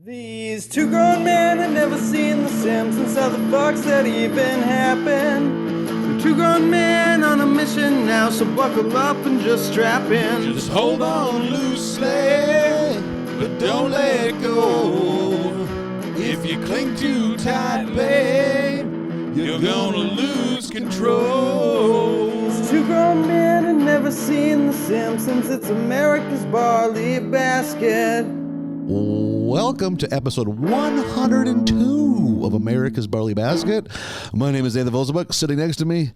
These two grown men had never seen the Simpsons. How the fuck's that even happen? They're two grown men on a mission now, so buckle up and just strap in. Just hold on loosely, but don't let go. If you cling too tightly, you're gonna lose control. These two grown men had never seen the Simpsons. It's America's barley basket. Welcome to episode 102 of America's Barley Basket. My name is Nathan Vozelbuck. Sitting next to me,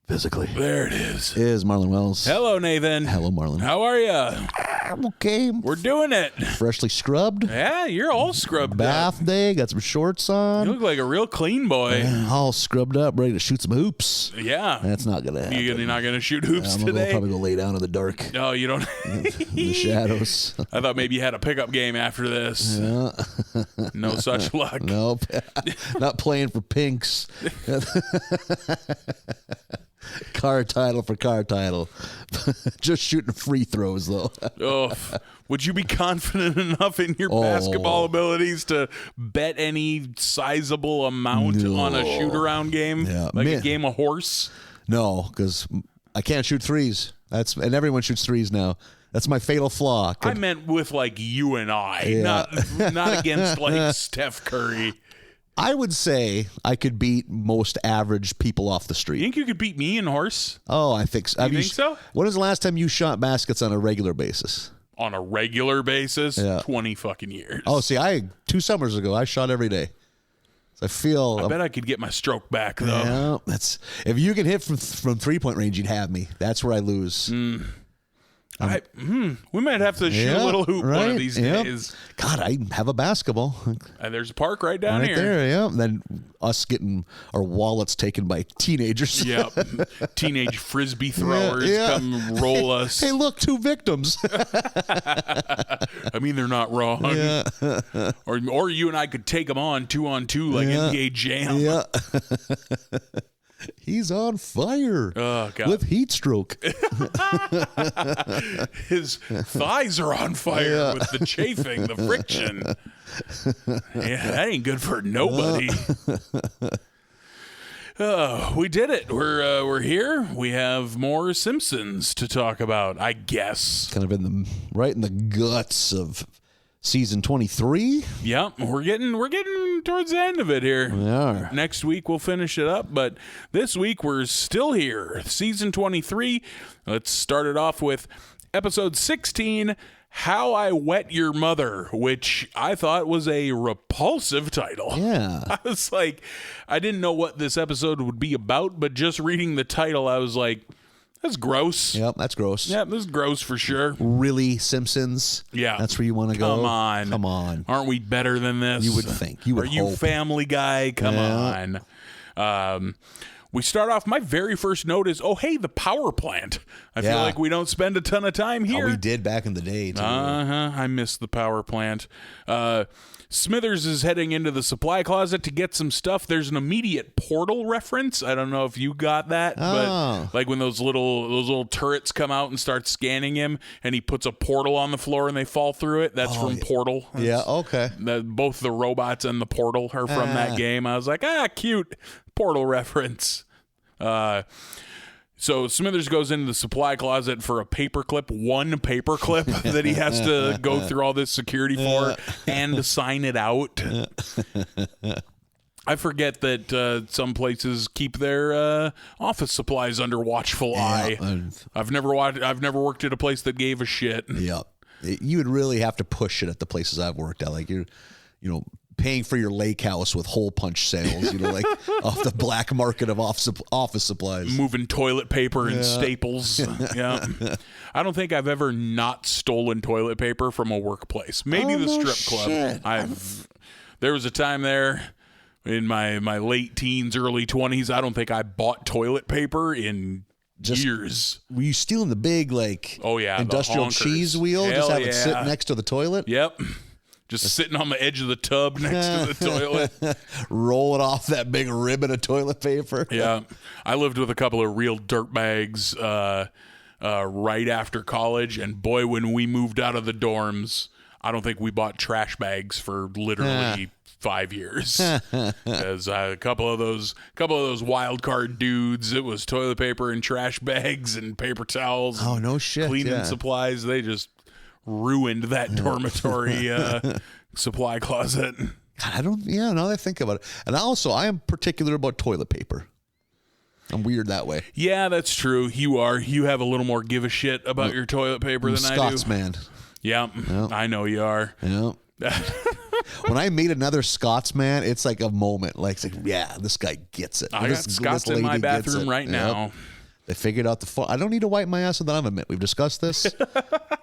physically, There it is. Marlon Wells. Hello, Nathan. Hello, Marlon. How are you? I'm okay. We're doing it. Freshly scrubbed. Yeah, you're all scrubbed Bath up. day. Got some shorts on. You look like a real clean boy. All scrubbed up, ready to shoot some hoops. Yeah. That's not going to happen. You're not going to shoot hoops I'm today? probably going to lay down in the dark. No, you don't. In the shadows. I thought maybe you had a pickup game after this. Yeah. No such luck. Nope. Not playing for pinks. Car title for car title. Just shooting free throws, though. Oh, would you be confident enough in your basketball abilities to bet any sizable amount on a shoot-around game? Yeah. Like a game of horse? No, because I can't shoot threes. And everyone shoots threes now. That's my fatal flaw. I meant with like you and I, not against like Steph Curry. I would say I could beat most average people off the You street. think you could beat me in horse Oh, I think so. You think so? When was the last time you shot baskets on a regular basis? on a regular basis? Yeah. 20 fucking years. Oh, see, 2 summers ago, I shot every day. So I bet I could get my stroke back though. Yeah, if you can hit from 3-point range, you'd have me. That's where I lose. We might have to shoot a little hoop one of these days. God, I have a basketball. And there's a park right down Right here. there, yeah. And then us getting our wallets taken by teenagers. Yep. Teenage frisbee throwers come roll us. Hey, look, 2 victims. I mean, they're not wrong. Yeah. Or you and I could take them on 2-on-2 like NBA Jam. Yeah. He's on fire with heat stroke. His thighs are on fire with the chafing, the friction. Yeah, that ain't good for nobody. We did it. We're here. We have more Simpsons to talk about, I guess. Kind of right in the guts of season 23. Yep, we're getting towards the end of it here. We are. Next week we'll finish it up, but this week we're still here. Season 23. Let's start it off with episode 16, How I Wet Your Mother, which I thought was a repulsive title. Yeah. I was like, I didn't know what this episode would be about, but just reading the title, I was like, that's gross. Yep, that's gross. Yeah, this is gross for sure. Really, Simpsons? Yeah. That's where you want to go? Come on. Aren't we better than this? You would think. You would hope. You Family Guy? Come on. We start off, my very first note is, oh, hey, the power plant. I feel like we don't spend a ton of time here. Oh, we did back in the day, too. I missed the power plant. Smithers is heading into the supply closet to get some stuff. There's an immediate Portal reference. I don't know if you got that, but like when those little turrets come out and start scanning him, and he puts a portal on the floor and they fall through it. That's from Portal. Yeah, okay. Both the robots and the Portal are from that game. I was like, cute Portal reference. So Smithers goes into the supply closet for one paperclip that he has to go through all this security for and sign it out. I forget that some places keep their office supplies under watchful eye. I've never worked at a place that gave a shit. Yeah, you would really have to push it at the places I've worked at. Like paying for your lake house with hole punch sales, like off the black market of office supplies. Moving toilet paper and staples. Yeah. I don't think I've ever not stolen toilet paper from a workplace. Maybe the strip club. There was a time there in my late teens, early 20s. I don't think I bought toilet paper in years. Were you stealing the big industrial cheese wheel? Just have it sit next to the toilet? Yep. Just sitting on the edge of the tub next to the toilet. Rolling off that big ribbon of toilet paper. Yeah. I lived with a couple of real dirtbags right after college. And boy, when we moved out of the dorms, I don't think we bought trash bags for literally 5 years. As a couple of those wild card dudes, it was toilet paper and trash bags and paper towels. Oh, no shit. Cleaning supplies. They just ruined that dormitory supply closet. God, now that I think about it. And also, I am particular about toilet paper. I'm weird that way. Yeah, that's true. You are. You have a little more give a shit about your toilet paper than I do. Scotsman. Yeah, I know you are. Yeah. When I meet another Scotsman, it's like a moment. Like, it's like, yeah, this guy gets it. I got Scots in my bathroom right now. They figured out I don't need to wipe my ass with an oven mitt. We've discussed this.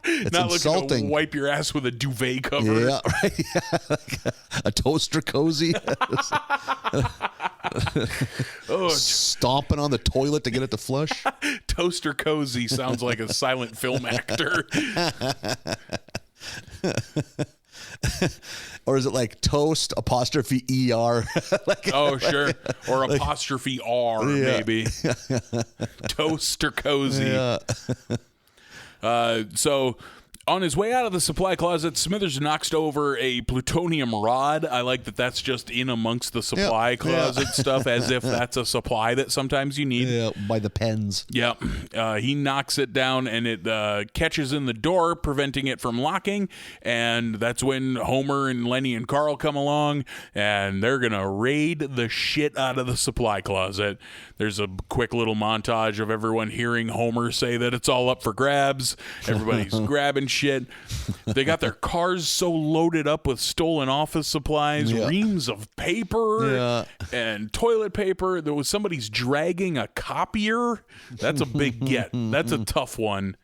It's not insulting. Looking to wipe your ass with a duvet cover. Yeah, right. Yeah, like a toaster cozy. Stomping on the toilet to get it to flush. Toaster cozy sounds like a silent film actor. Or is it like toast apostrophe ER? Sure. Or apostrophe R, maybe. Toaster cozy. Yeah. So on his way out of the supply closet, Smithers knocks over a plutonium rod. I like that that's just in amongst the supply closet stuff, as if that's a supply that sometimes you need. Yeah, by the pens. Yeah. He knocks it down, and it catches in the door, preventing it from locking. And that's when Homer and Lenny and Carl come along, and they're going to raid the shit out of the supply closet. There's a quick little montage of everyone hearing Homer say that it's all up for grabs. Everybody's grabbing shit. They got their cars so loaded up with stolen office supplies, reams of paper and toilet paper. There was somebody's dragging a copier. That's a big get. That's a tough one.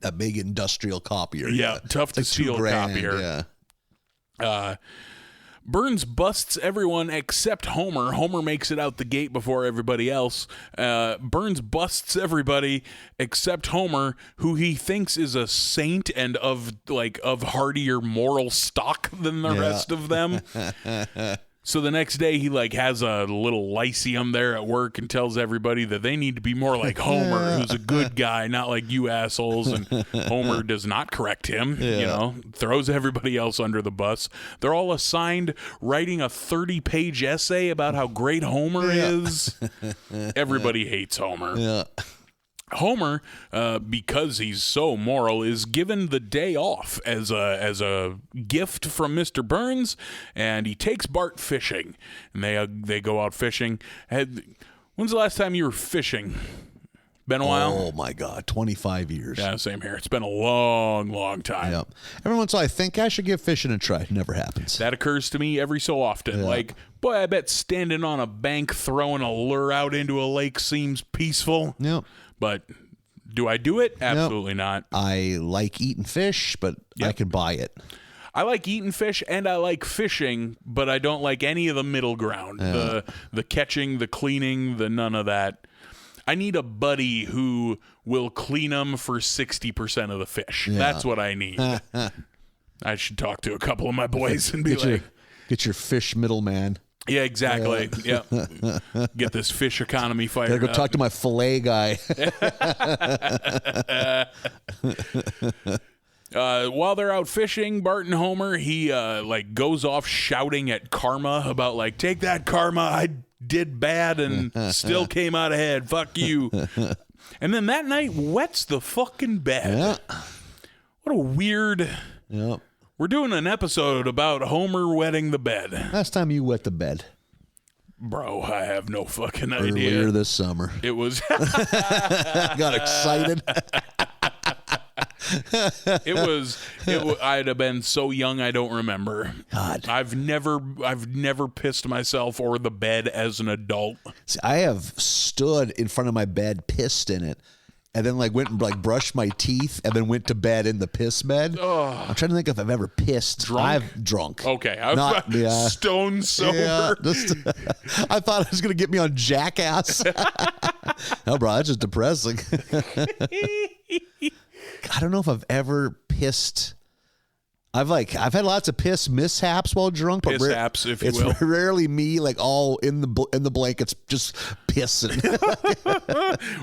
A big industrial copier. Yeah, tough to steal copier. Yeah. Burns busts everyone except Homer. Homer makes it out the gate before everybody else. Burns busts everybody except Homer, who he thinks is a saint and of hardier moral stock than the rest of them. So the next day he has a little lyceum there at work and tells everybody that they need to be more like Homer, who's a good guy, not like you assholes. And Homer does not correct him, throws everybody else under the bus. They're all assigned writing a 30-page essay about how great Homer is. Everybody hates Homer. Yeah. Homer, because he's so moral, is given the day off as a gift from Mr. Burns, and he takes Bart fishing, and they go out fishing. When's the last time you were fishing? Been a while? Oh my God, 25 years. Yeah, same here. It's been a long, long time. Yep. Every once in a while I think I should give fishing a try. Never happens. That occurs to me every so often. Yeah. Boy, I bet standing on a bank throwing a lure out into a lake seems peaceful. Yep. But do I do it? Absolutely not. I like eating fish, but I can buy it. I like eating fish and I like fishing, but I don't like any of the middle ground. The catching, the cleaning, the none of that. I need a buddy who will clean them for 60% of the fish. Yeah. That's what I need. I should talk to a couple of my boys and be get your fish middleman. Yeah, exactly. Yeah. Get this fish economy fired up. Gotta go talk to my fillet guy. While they're out fishing, Bart and Homer, he goes off shouting at Karma about take that, Karma, I did bad and still came out ahead. Fuck you. And then that night wets the fucking bed. Yeah. What a weird... Yep. We're doing an episode about Homer wetting the bed. Last time you wet the bed? Bro, I have no fucking idea. Earlier this summer. It was... Got excited. I'd have been so young I don't remember. God. I've never pissed myself or the bed as an adult. See, I have stood in front of my bed, pissed in it, and then went and brushed my teeth and then went to bed in the piss bed. Oh. I'm trying to think if I've ever pissed. Drunk? I've drunk. Okay. Stone sober. Yeah, I thought it was going to get me on Jackass. No, bro, that's just depressing. I don't know if I've ever pissed. I've had lots of piss mishaps while drunk, but mishaps, if you will. It's rarely me all in the blankets just pissing.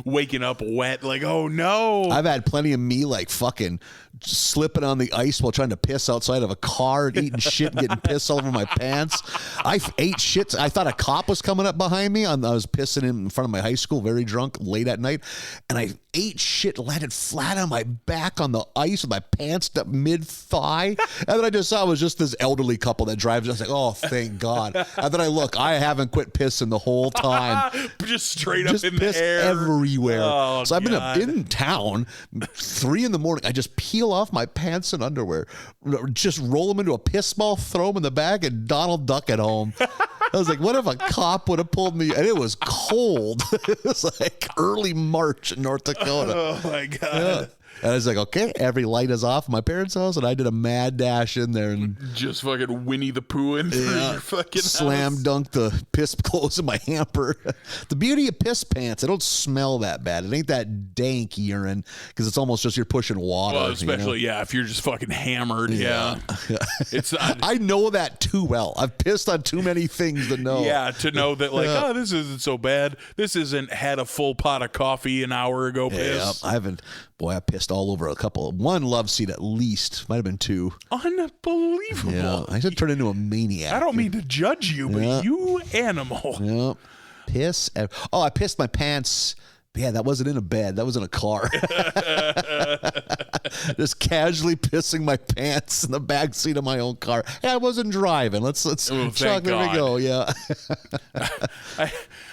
Waking up wet, like, oh no. I've had plenty of me like fucking slipping on the ice while trying to piss outside of a car and eating shit and getting piss all over my pants. I ate shit. I thought a cop was coming up behind me. I was pissing in front of my high school, very drunk, late at night, and I ate shit, landed flat on my back on the ice with my pants up mid-thigh, and then I just saw it was just this elderly couple that drives. I was like, oh, thank God. And then I look, I haven't quit pissing the whole time. Just straight up Just in the piss air. everywhere. Oh, so I've been God. in town, 3 a.m. I just peel off my pants and underwear, just roll them into a piss ball, throw them in the bag, and Donald Duck at home. I was like, what if a cop would have pulled me? And it was cold. It was like early March in North Dakota. Oh my God. Yeah. And I was like, okay, every light is off in my parents' house, and I did a mad dash in there and just fucking Winnie the Pooh in through your fucking slam house. dunk the piss clothes in my hamper. The beauty of piss pants, they don't smell that bad. It ain't that dank urine because it's almost just you're pushing water. Well, especially if you're just fucking hammered. Yeah, it's. I know that too well. I've pissed on too many things to know. Yeah, to know that like, oh, this isn't so bad. This isn't had a full pot of coffee an hour ago. Piss. I haven't. Boy, I pissed all over one love seat at least. Might have been 2. Unbelievable. Yeah, I should turn into a maniac. I don't mean to judge you, but you animal. Yeah. Piss. I pissed my pants. Yeah, that wasn't in a bed. That was in a car. Just casually pissing my pants in the back seat of my own car. Hey, I wasn't driving. Let's thank there we God. go. Yeah.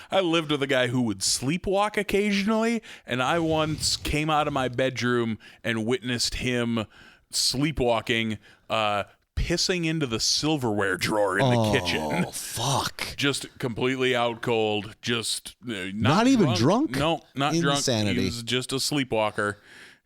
I lived with a guy who would sleepwalk occasionally, and I once came out of my bedroom and witnessed him sleepwalking, pissing into the silverware drawer in the kitchen. Oh, fuck. Just completely out cold. Just Not even drunk? No, not drunk. Insanity. He was just a sleepwalker.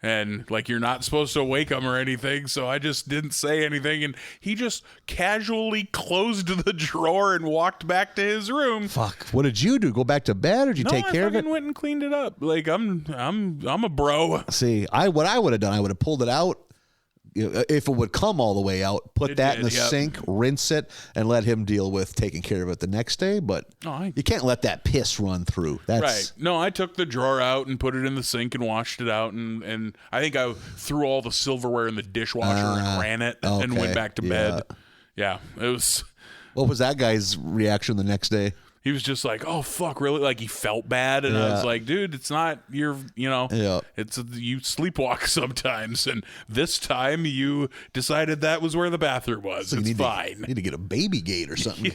And like, you're not supposed to wake him or anything, so I just didn't say anything, and he just casually closed the drawer and walked back to his room. Fuck. What did you do? Go back to bed, or did you take care of it? I fucking went and cleaned it up. Like, I'm a bro. See, what I would have done, I would have pulled it out. If it would come all the way out, put that in the sink, rinse it, and let him deal with taking care of it the next day. But you can't let that piss run through. That's right. No, I took the drawer out and put it in the sink and washed it out. And I think I threw all the silverware in the dishwasher and ran it and went back to bed. Yeah, it was. What was that guy's reaction the next day? He was just like, "Oh fuck, really?" Like, he felt bad, and I was like, "Dude, it's not it's you sleepwalk sometimes, and this time you decided that was where the bathroom was. So it's fine. You need to get a baby gate or something."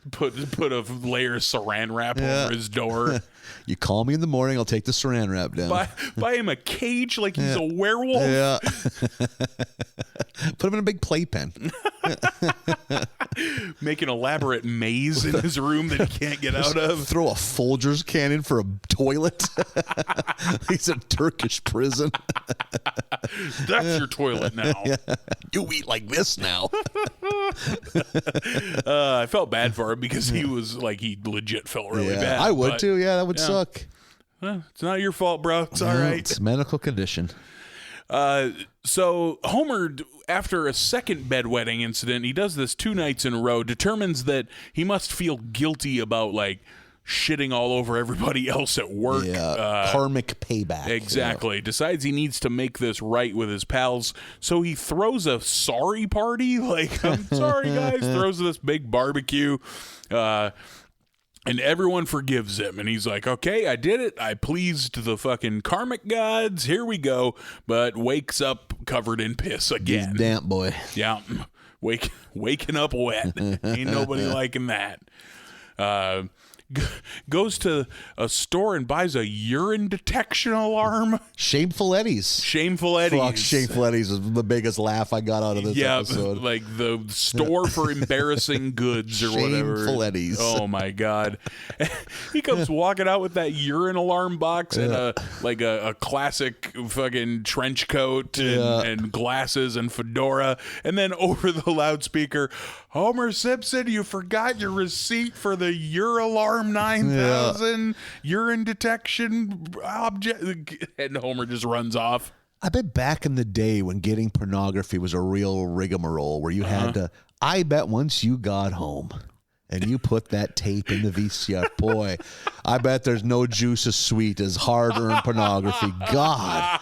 Put a layer of Saran wrap over his door. You call me in the morning, I'll take the Saran wrap down. Buy him a cage like he's a werewolf. Yeah. Put him in a big playpen. Make an elaborate maze in his room that he can't get out of. Throw a Folgers can in for a toilet. He's in Turkish prison. That's your toilet now. Yeah. You eat like this now. I felt bad for him because he was like, he legit felt really bad. I would too. Yeah, that would suck. It's not your fault, bro. It's all right. It's a medical condition. So Homer, after a second bedwetting incident, he does this 2 nights in a row, determines that he must feel guilty about like shitting all over everybody else at work. Yeah, karmic payback. Exactly. Yeah. Decides he needs to make this right with his pals, so he throws a sorry party. Like, I'm sorry, guys. Throws this big barbecue. And everyone forgives him. And he's like, okay, I did it. I pleased the fucking karmic gods. Here we go. But wakes up covered in piss again. He's damp boy. Yeah. Waking up wet. Ain't nobody liking that. Goes to a store and buys a urine detection alarm. Shameful Eddies. Shameful Eddies. Fuck, Shameful Eddies is the biggest laugh I got out of this episode. Like the store for embarrassing goods or whatever. Shameful Eddies. Oh my God. He comes walking out with that urine alarm box and a classic fucking trench coat and glasses and fedora. And then over the loudspeaker, Homer Simpson, you forgot your receipt for the Uralarm 9000 urine detection object. And Homer just runs off. I bet back in the day when getting pornography was a real rigmarole where you had to, I bet once you got home and you put that tape in the VCR. Boy, I bet there's no juice as sweet as hard-earned pornography. God,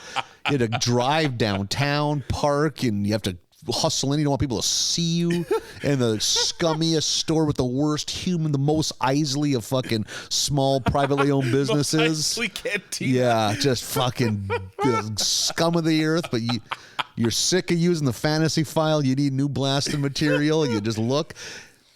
you had to drive downtown, park, and you have to hustle in. You don't want people to see you in the scummiest store with the worst human, the most Isley of fucking small privately owned businesses. Yeah, just fucking scum of the earth. But you're sick of using the fantasy file. You need new blasting material. You just look.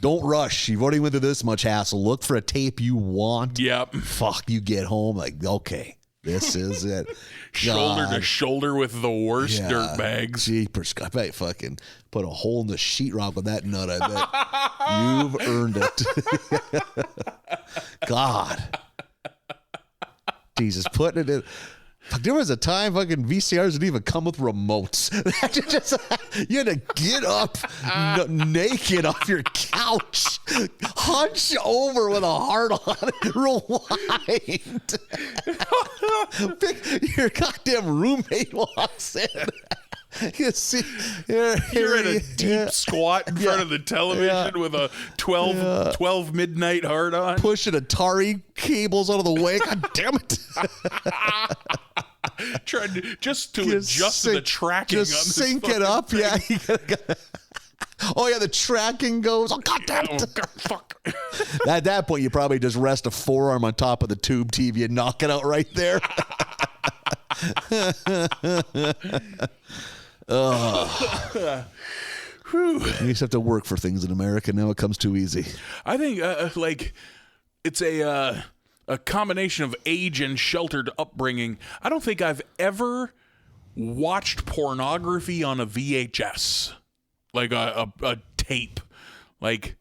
Don't rush. You've already went through this much hassle. Look for a tape you want. Yep. Fuck, you get home like, okay, this is it. Shoulder to shoulder with the worst dirt bags. Jeepers. I bet you fucking put a hole in the sheetrock with that nut, I bet. You've earned it. God. Jesus, putting it in. Fuck, there was a time fucking VCRs didn't even come with remotes. You had to get up naked off your couch, hunch over with a heart on it, rewind. Your goddamn roommate walks in. You see, you're in a deep squat in front of the television with a 12 midnight hard on. Pushing Atari cables out of the way. God damn it. Trying to adjust to the tracking. Just sync it up. Thing. Yeah. Oh, yeah, the tracking goes. Oh, God damn it. Oh, God, fuck. At that point, you probably just rest a forearm on top of the tube TV and knock it out right there. You just have to work for things in America. Now it comes too easy. I think it's a combination of age and sheltered upbringing. I don't think I've ever watched pornography on a VHS, like a tape, like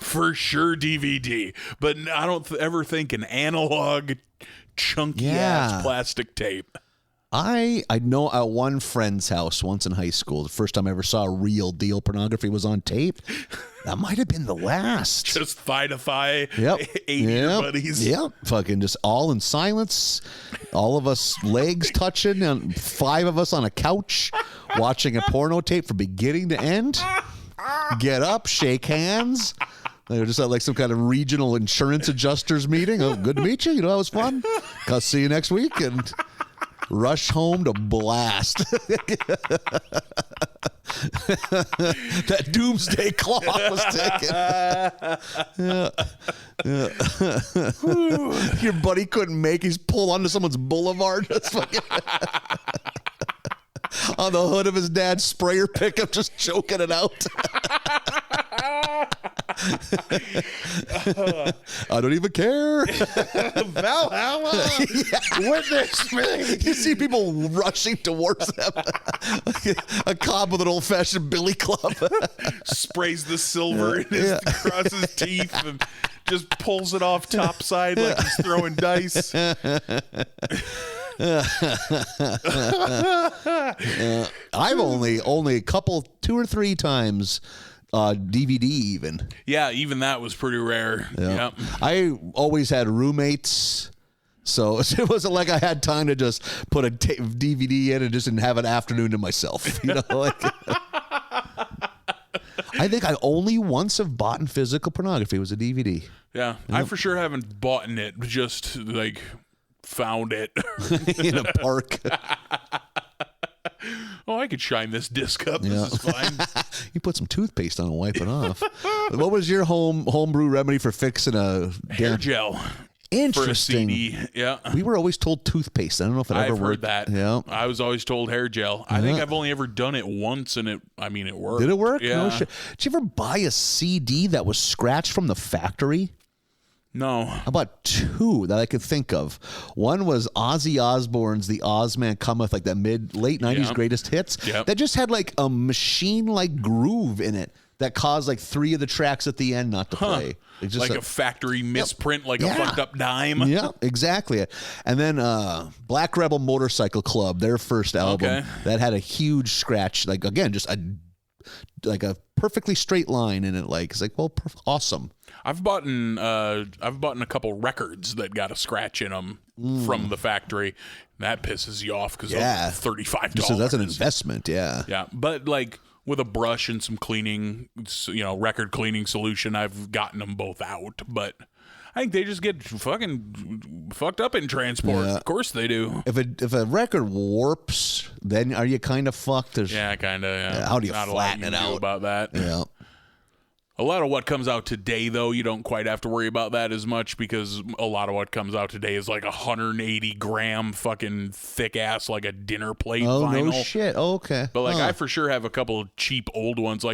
for sure DVD. But I don't ever think an analog, chunky ass plastic tape. I know at one friend's house once in high school, the first time I ever saw real deal pornography was on tape. That might have been the last. Just thigh to thigh, 80 buddies. Yep, fucking just all in silence. All of us legs touching, and 5 of us on a couch watching a porno tape from beginning to end. Get up, shake hands. They were just at like some kind of regional insurance adjusters meeting. Oh, good to meet you. You know, that was fun. I'll see you next week. And rush home to blast. That doomsday clock was ticking. Your buddy couldn't make. He's pulled onto someone's boulevard. That's fucking on the hood of his dad's sprayer pickup, just choking it out. I don't even care. Valhalla, witness me. You see people rushing towards them. A cop with an old-fashioned billy club sprays the silver across his teeth and just pulls it off topside like he's throwing dice. I've only a couple, 2 or 3 times DVD even. Yeah, even that was pretty rare. Yeah. I always had roommates, so it wasn't like I had time to just put a DVD in and just didn't have an afternoon to myself. You know, like I think I only once have bought in physical pornography. It was a DVD. Yeah, I for sure haven't bought in it. Just like found it in a park. Oh, I could shine this disc up. This is fine. You put some toothpaste on and wipe it off. What was your homebrew remedy for fixing a hair gel? Interesting. For a CD. Yeah. We were always told toothpaste. I don't know if it ever worked. I've heard that. Yeah. I was always told hair gel. I think I've only ever done it once, and it worked. Did it work? Yeah. No shit. Did you ever buy a CD that was scratched from the factory? No. I bought 2 that I could think of. One was Ozzy Osbourne's The Ozman Cometh, like that late 90s greatest hits. Yep. That just had like a machine-like groove in it that caused like 3 of the tracks at the end not to play. It's just like a factory misprint, like a fucked up dime. Yeah, exactly. And then Black Rebel Motorcycle Club, their first album, that had a huge scratch. Like, again, just a perfectly straight line in it. Like, it's like, well, awesome. I've bought in a couple records that got a scratch in them from the factory. That pisses you off because $35. So that's an investment, Yeah, but like with a brush and some cleaning, record cleaning solution, I've gotten them both out. But I think they just get fucking fucked up in transport. Yeah. Of course they do. If a record warps, then are you kind of fucked? Yeah, kind of. Yeah. How do you flatten it out? About that. Yeah. A lot of what comes out today, though, you don't quite have to worry about that as much because a lot of what comes out today is like 180-gram fucking thick-ass, like a dinner plate vinyl. Oh, no shit. Oh, okay. But, I for sure have a couple of cheap old ones,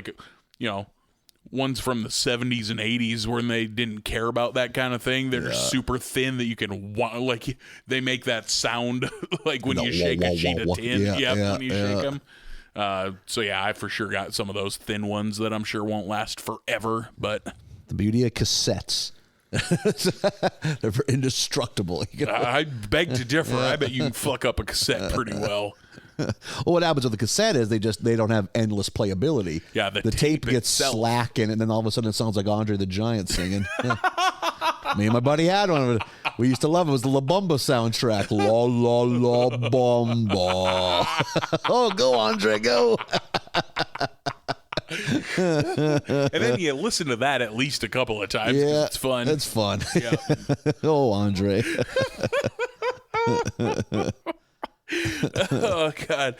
ones from the 70s and 80s when they didn't care about that kind of thing. They're super thin that you can, they make that sound like when you shake a sheet of tin. When you shake them. I for sure got some of those thin ones that I'm sure won't last forever, but the beauty of cassettes. They're indestructible. I beg to differ. I bet you can fuck up a cassette pretty well. Well, what happens with the cassette is they don't have endless playability. Yeah, the tape gets slack and then all of a sudden it sounds like Andre the Giant singing. Me and my buddy had one of it. We used to love it. It was the La Bamba soundtrack. La la la Bamba. Oh, go Andre, go. And then you listen to that at least a couple of times. Yeah, it's fun. It's fun. Yeah. Oh, Andre. Oh, God.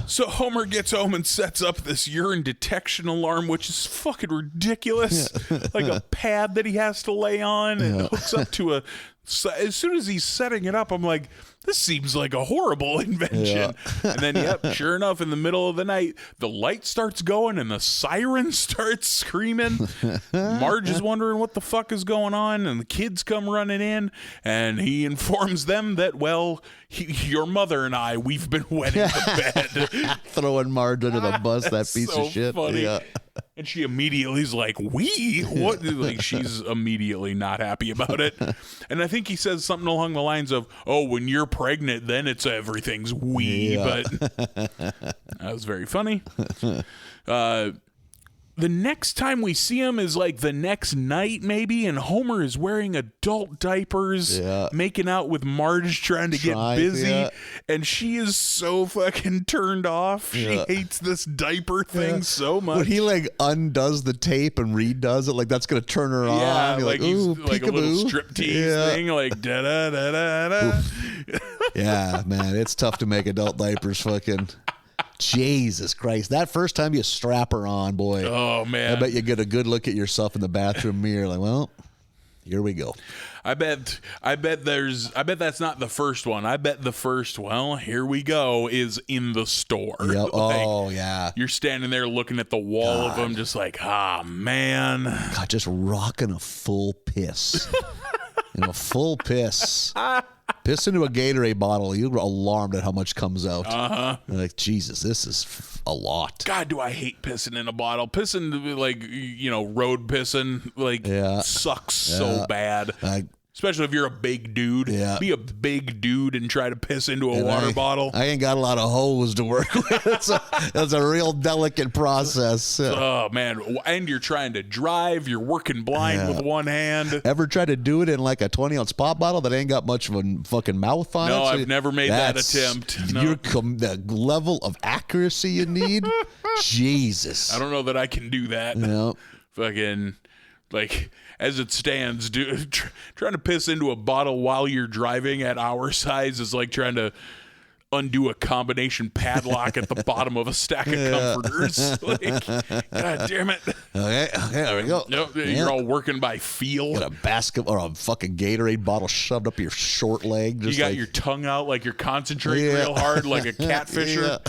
So Homer gets home and sets up this urine detection alarm, which is fucking ridiculous. Like a pad that he has to lay on and hooks up to a... As soon as he's setting it up, I'm like, this seems like a horrible invention. Yeah. And then, sure enough, in the middle of the night, the light starts going and the siren starts screaming. Marge is wondering what the fuck is going on, and the kids come running in, and he informs them that, your mother and I, we've been wetting the bed. Throwing Marge under the bus, that piece of shit. Funny. Yeah. And she immediately is like, we? What? Like, she's immediately not happy about it. And I think he says something along the lines of, oh, when you're pregnant, then everything's we. Yeah. But that was very funny. The next time we see him is like the next night, maybe, and Homer is wearing adult diapers, making out with Marge, trying to get busy, and she is so fucking turned off. She hates this diaper thing so much. When he undoes the tape and redoes it, that's gonna turn her on. Yeah, he's like a little striptease thing, like da da da da da. Yeah, man, it's tough to make adult diapers fucking. Jesus Christ. That first time you strap her on, boy. Oh, man. I bet you get a good look at yourself in the bathroom mirror. Like, well, here we go. I bet that's not the first one. I bet the first, here we go, is in the store. Yep. Oh, yeah. You're standing there looking at the wall of them just like, man. God, just rocking a full piss. A full piss. Piss into a Gatorade bottle, you're alarmed at how much comes out. You're like, Jesus, this is a lot. God, do I hate pissing in a bottle. Pissing, road pissing, sucks so bad. Especially if you're a big dude. Yeah. Be a big dude and try to piss into a water bottle. I ain't got a lot of hose to work with. That's a real delicate process. Oh, man. And you're trying to drive. You're working blind with one hand. Ever try to do it in a 20-ounce pop bottle that ain't got much of a fucking mouth on it? No, I've never made that attempt. No. The level of accuracy you need? Jesus. I don't know that I can do that. No. Fucking, as it stands, trying to piss into a bottle while you're driving at our size is like trying to undo a combination padlock at the bottom of a stack of comforters. God damn it. Okay, there we go. Nope, you're all working by feel. Got a basket or a fucking Gatorade bottle shoved up your short leg. You got your tongue out like you're concentrating real hard like a catfisher.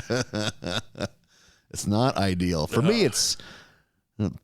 It's not ideal. For me, it's...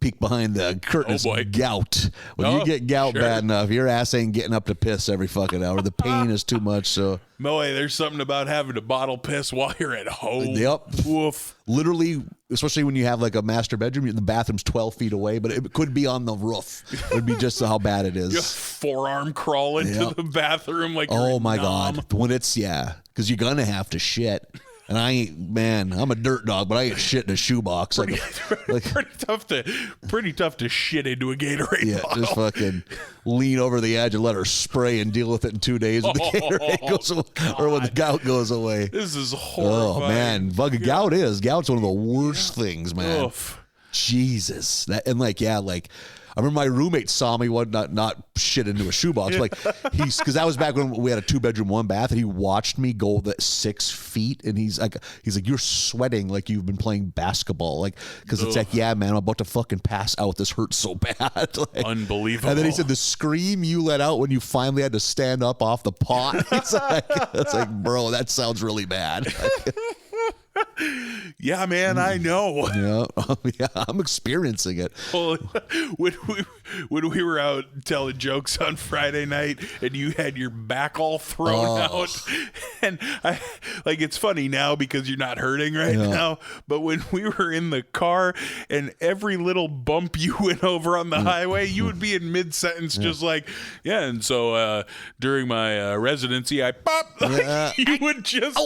peek behind the curtain. Gout. When you get gout bad enough, your ass ain't getting up to piss every fucking hour. The pain is too much. So, Moe, there's something about having to bottle piss while you're at home. Yep. Woof. Literally, especially when you have a master bedroom, the bathroom's 12 feet away, but it could be on the roof. It would be just how bad it is. Just forearm crawl into the bathroom like oh my God. When it's, because you're going to have to shit. And I ain't, man, I'm a dirt dog, but I ain't shit in a shoebox. Pretty tough to shit into a Gatorade bottle. Just fucking lean over the edge and let her spray and deal with it in 2 days when the Gatorade goes away, or when the gout goes away. This is horrifying. Oh, man. Gout's one of the worst things, man. Oof. Jesus. I remember my roommate saw me not shit into a shoebox. Because that was back when we had a 2-bedroom, 1 bath, and he watched me go 6 feet, and he's like, you're sweating like you've been playing basketball, because it's like, yeah, man, I'm about to fucking pass out. This hurts so bad. Unbelievable. And then he said the scream you let out when you finally had to stand up off the pot. It's like, bro, that sounds really bad. Yeah, man, I know. Yeah, I'm experiencing it. Well, when we were out telling jokes on Friday night and you had your back all thrown out, and it's funny now because you're not hurting now, but when we were in the car and every little bump you went over on the highway, you would be in mid-sentence just like, and so during my residency, I pop, you would just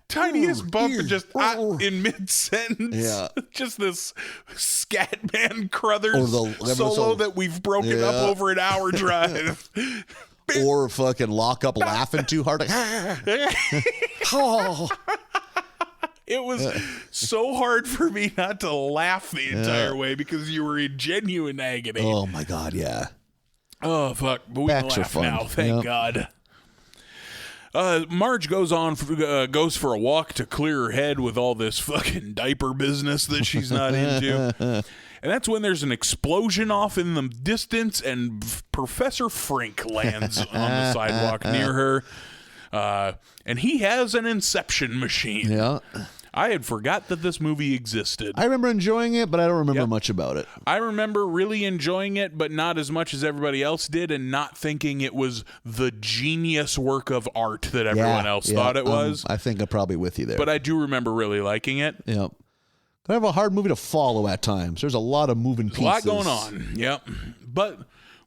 tiniest bump and just in mid-sentence, just this Scatman Crothers solo that we've broken up over an hour drive. Or fucking lock up laughing too hard. It was so hard for me not to laugh the entire way because you were in genuine agony. Oh my God, yeah. Oh fuck, but we can laugh now, thank God. Marge goes for a walk to clear her head with all this fucking diaper business that she's not into. And that's when there's an explosion off in the distance and Professor Frink lands on the sidewalk near her. And he has an Inception machine. Yeah. I had forgot that this movie existed. I remember enjoying it, but I don't remember much about it. I remember really enjoying it, but not as much as everybody else did, and not thinking it was the genius work of art that everyone else thought it was. I think I'm probably with you there. But I do remember really liking it. Yeah. Kind of a hard movie to follow at times. There's a lot of moving pieces. A lot going on. Yep. But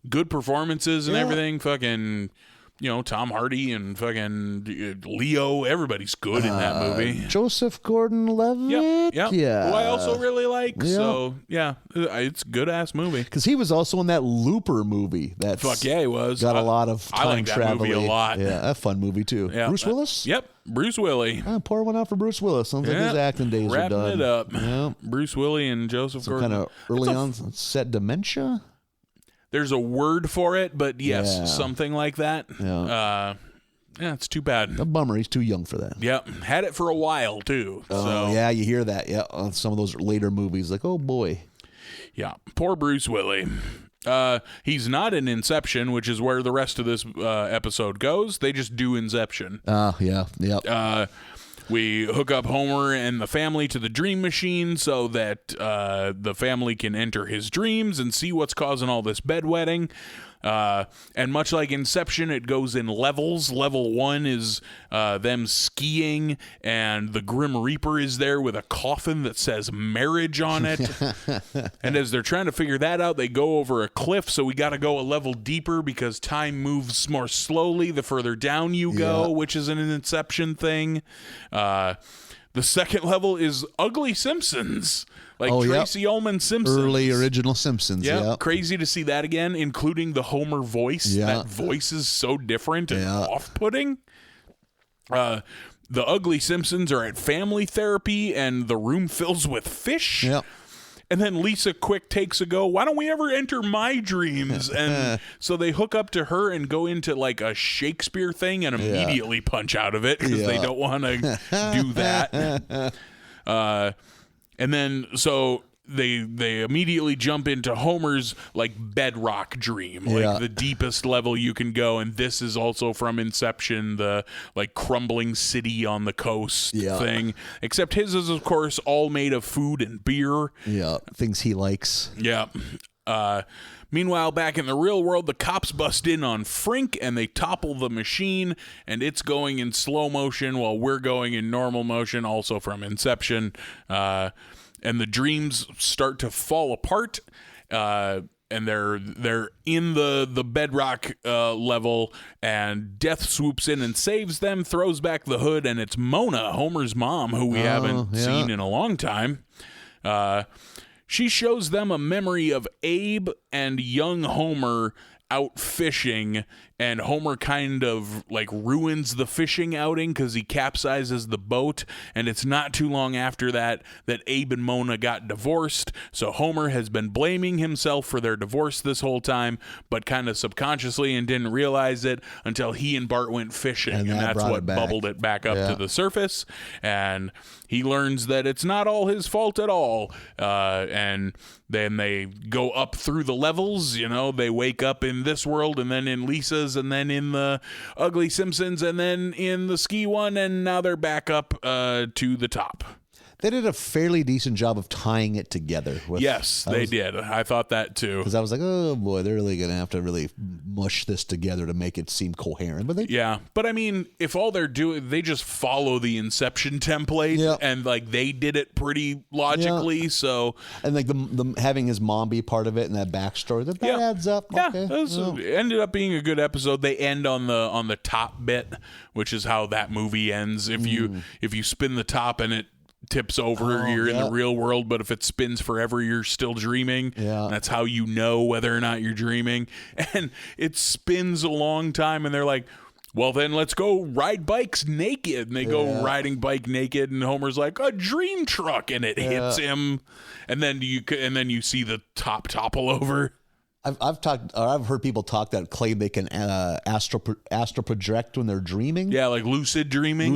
good performances and everything. Fucking... Tom Hardy and fucking Leo, everybody's good in that movie. Joseph Gordon-Levitt? Yep. Yeah. Who I also really like. Yep. So, yeah, it's a good-ass movie. Because he was also in that Looper movie. He was. Got a lot of time I like that traveling. movie a lot. Yeah, a fun movie, too. Yeah. Bruce Willis? Yep. Bruce Willie. Pour one out for Bruce Willis. Sounds like his acting days are done. Wrapping it up. Yep. Bruce Willie and Joseph Gordon. Kind of early on set dementia? There's a word for it, but yes, something like that. Yeah. It's too bad. A bummer. He's too young for that. Yep. Had it for a while, too. Oh, yeah, you hear that. Yeah, on some of those later movies. Like, oh, boy. Yeah. Poor Bruce Willie. He's not in Inception, which is where the rest of this episode goes. They just do Inception. Yeah. Yep. We hook up Homer and the family to the dream machine so that the family can enter his dreams and see what's causing all this bedwetting. And much like Inception, it goes in levels. Level 1 is them skiing, and the Grim Reaper is there with a coffin that says marriage on it. And as they're trying to figure that out, they go over a cliff, so we got to go a level deeper because time moves more slowly the further down you go, which is an Inception thing. The second level is Ugly Simpsons. Tracy Ullman Simpsons. Early original Simpsons. Yeah. Crazy to see that again, including the Homer voice. Yeah. That voice is so different and off-putting. The Ugly Simpsons are at family therapy, and the room fills with fish. Yep. And then Lisa quick takes a go, why don't we ever enter my dreams? And so they hook up to her and go into like a Shakespeare thing and immediately punch out of it because they don't want to do that. And then so they immediately jump into Homer's like bedrock dream, like the deepest level you can go. And this is also from Inception, the like crumbling city on the coast thing. Except his is, of course, all made of food and beer. Yeah, things he likes. Yeah. Meanwhile, back in the real world, the cops bust in on Frink and they topple the machine, and it's going in slow motion while we're going in normal motion, also from Inception. And the dreams start to fall apart, and and they're in the bedrock level, and Death swoops in and saves them, throws back the hood, and it's Mona, Homer's mom, who we haven't seen in a long time. She shows them a memory of Abe and young Homer out fishing, and Homer kind of like ruins the fishing outing because he capsizes the boat, and it's not too long after that Abe and Mona got divorced, so Homer has been blaming himself for their divorce this whole time, but kind of subconsciously, and didn't realize it until he and Bart went fishing, and that's what bubbled it back up to the surface, and he learns that it's not all his fault at all, and then they go up through the levels, they wake up in this world, and then in Lisa's, and then in the Ugly Simpsons, and then in the ski one, and now they're back up to the top. They did a fairly decent job of tying it together. Yes, they did. I thought that too. Because I was like, oh boy, they're really going to have to really mush this together to make it seem coherent. But but I mean, if all they're doing, they just follow the Inception template, and like they did it pretty logically. So, and like the having his mom be part of it and that backstory, that adds up. Yeah, okay. It ended up being a good episode. They end on the top bit, which is how that movie ends. If you spin the top and it tips over, you're in the real world, but if it spins forever, you're still dreaming. That's how you know whether or not you're dreaming. And it spins a long time, and they're like, well, then let's go ride bikes naked. And they go riding bike naked, and Homer's like, a dream truck, and it hits him, and then you see the top topple over. I've heard people talk that claim they can astral project when they're dreaming. Yeah, like lucid dreaming.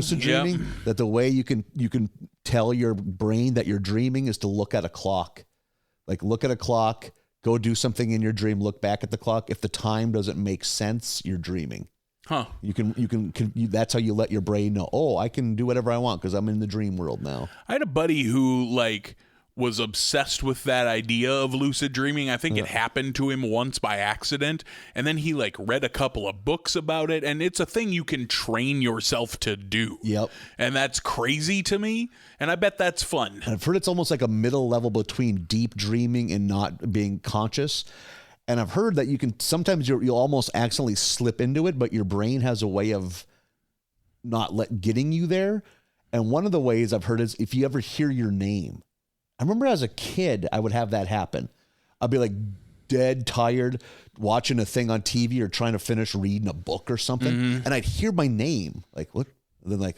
That the way you can tell your brain that you're dreaming is to look at a clock. Like look at a clock, go do something in your dream, look back at the clock. If the time doesn't make sense, you're dreaming. Huh. You can that's how you let your brain know, oh, I can do whatever I want because I'm in the dream world now. I had a buddy who was obsessed with that idea of lucid dreaming. I think it happened to him once by accident, and then he read a couple of books about it, and it's a thing you can train yourself to do. Yep. And that's crazy to me, and I bet that's fun. And I've heard it's almost like a middle level between deep dreaming and not being conscious. And I've heard that you can sometimes you'll almost accidentally slip into it, but your brain has a way of not getting you there. And one of the ways I've heard is if you ever hear your name. I remember as a kid, I would have that happen. I'd be dead tired watching a thing on TV or trying to finish reading a book or something. And I'd hear my name. What? And then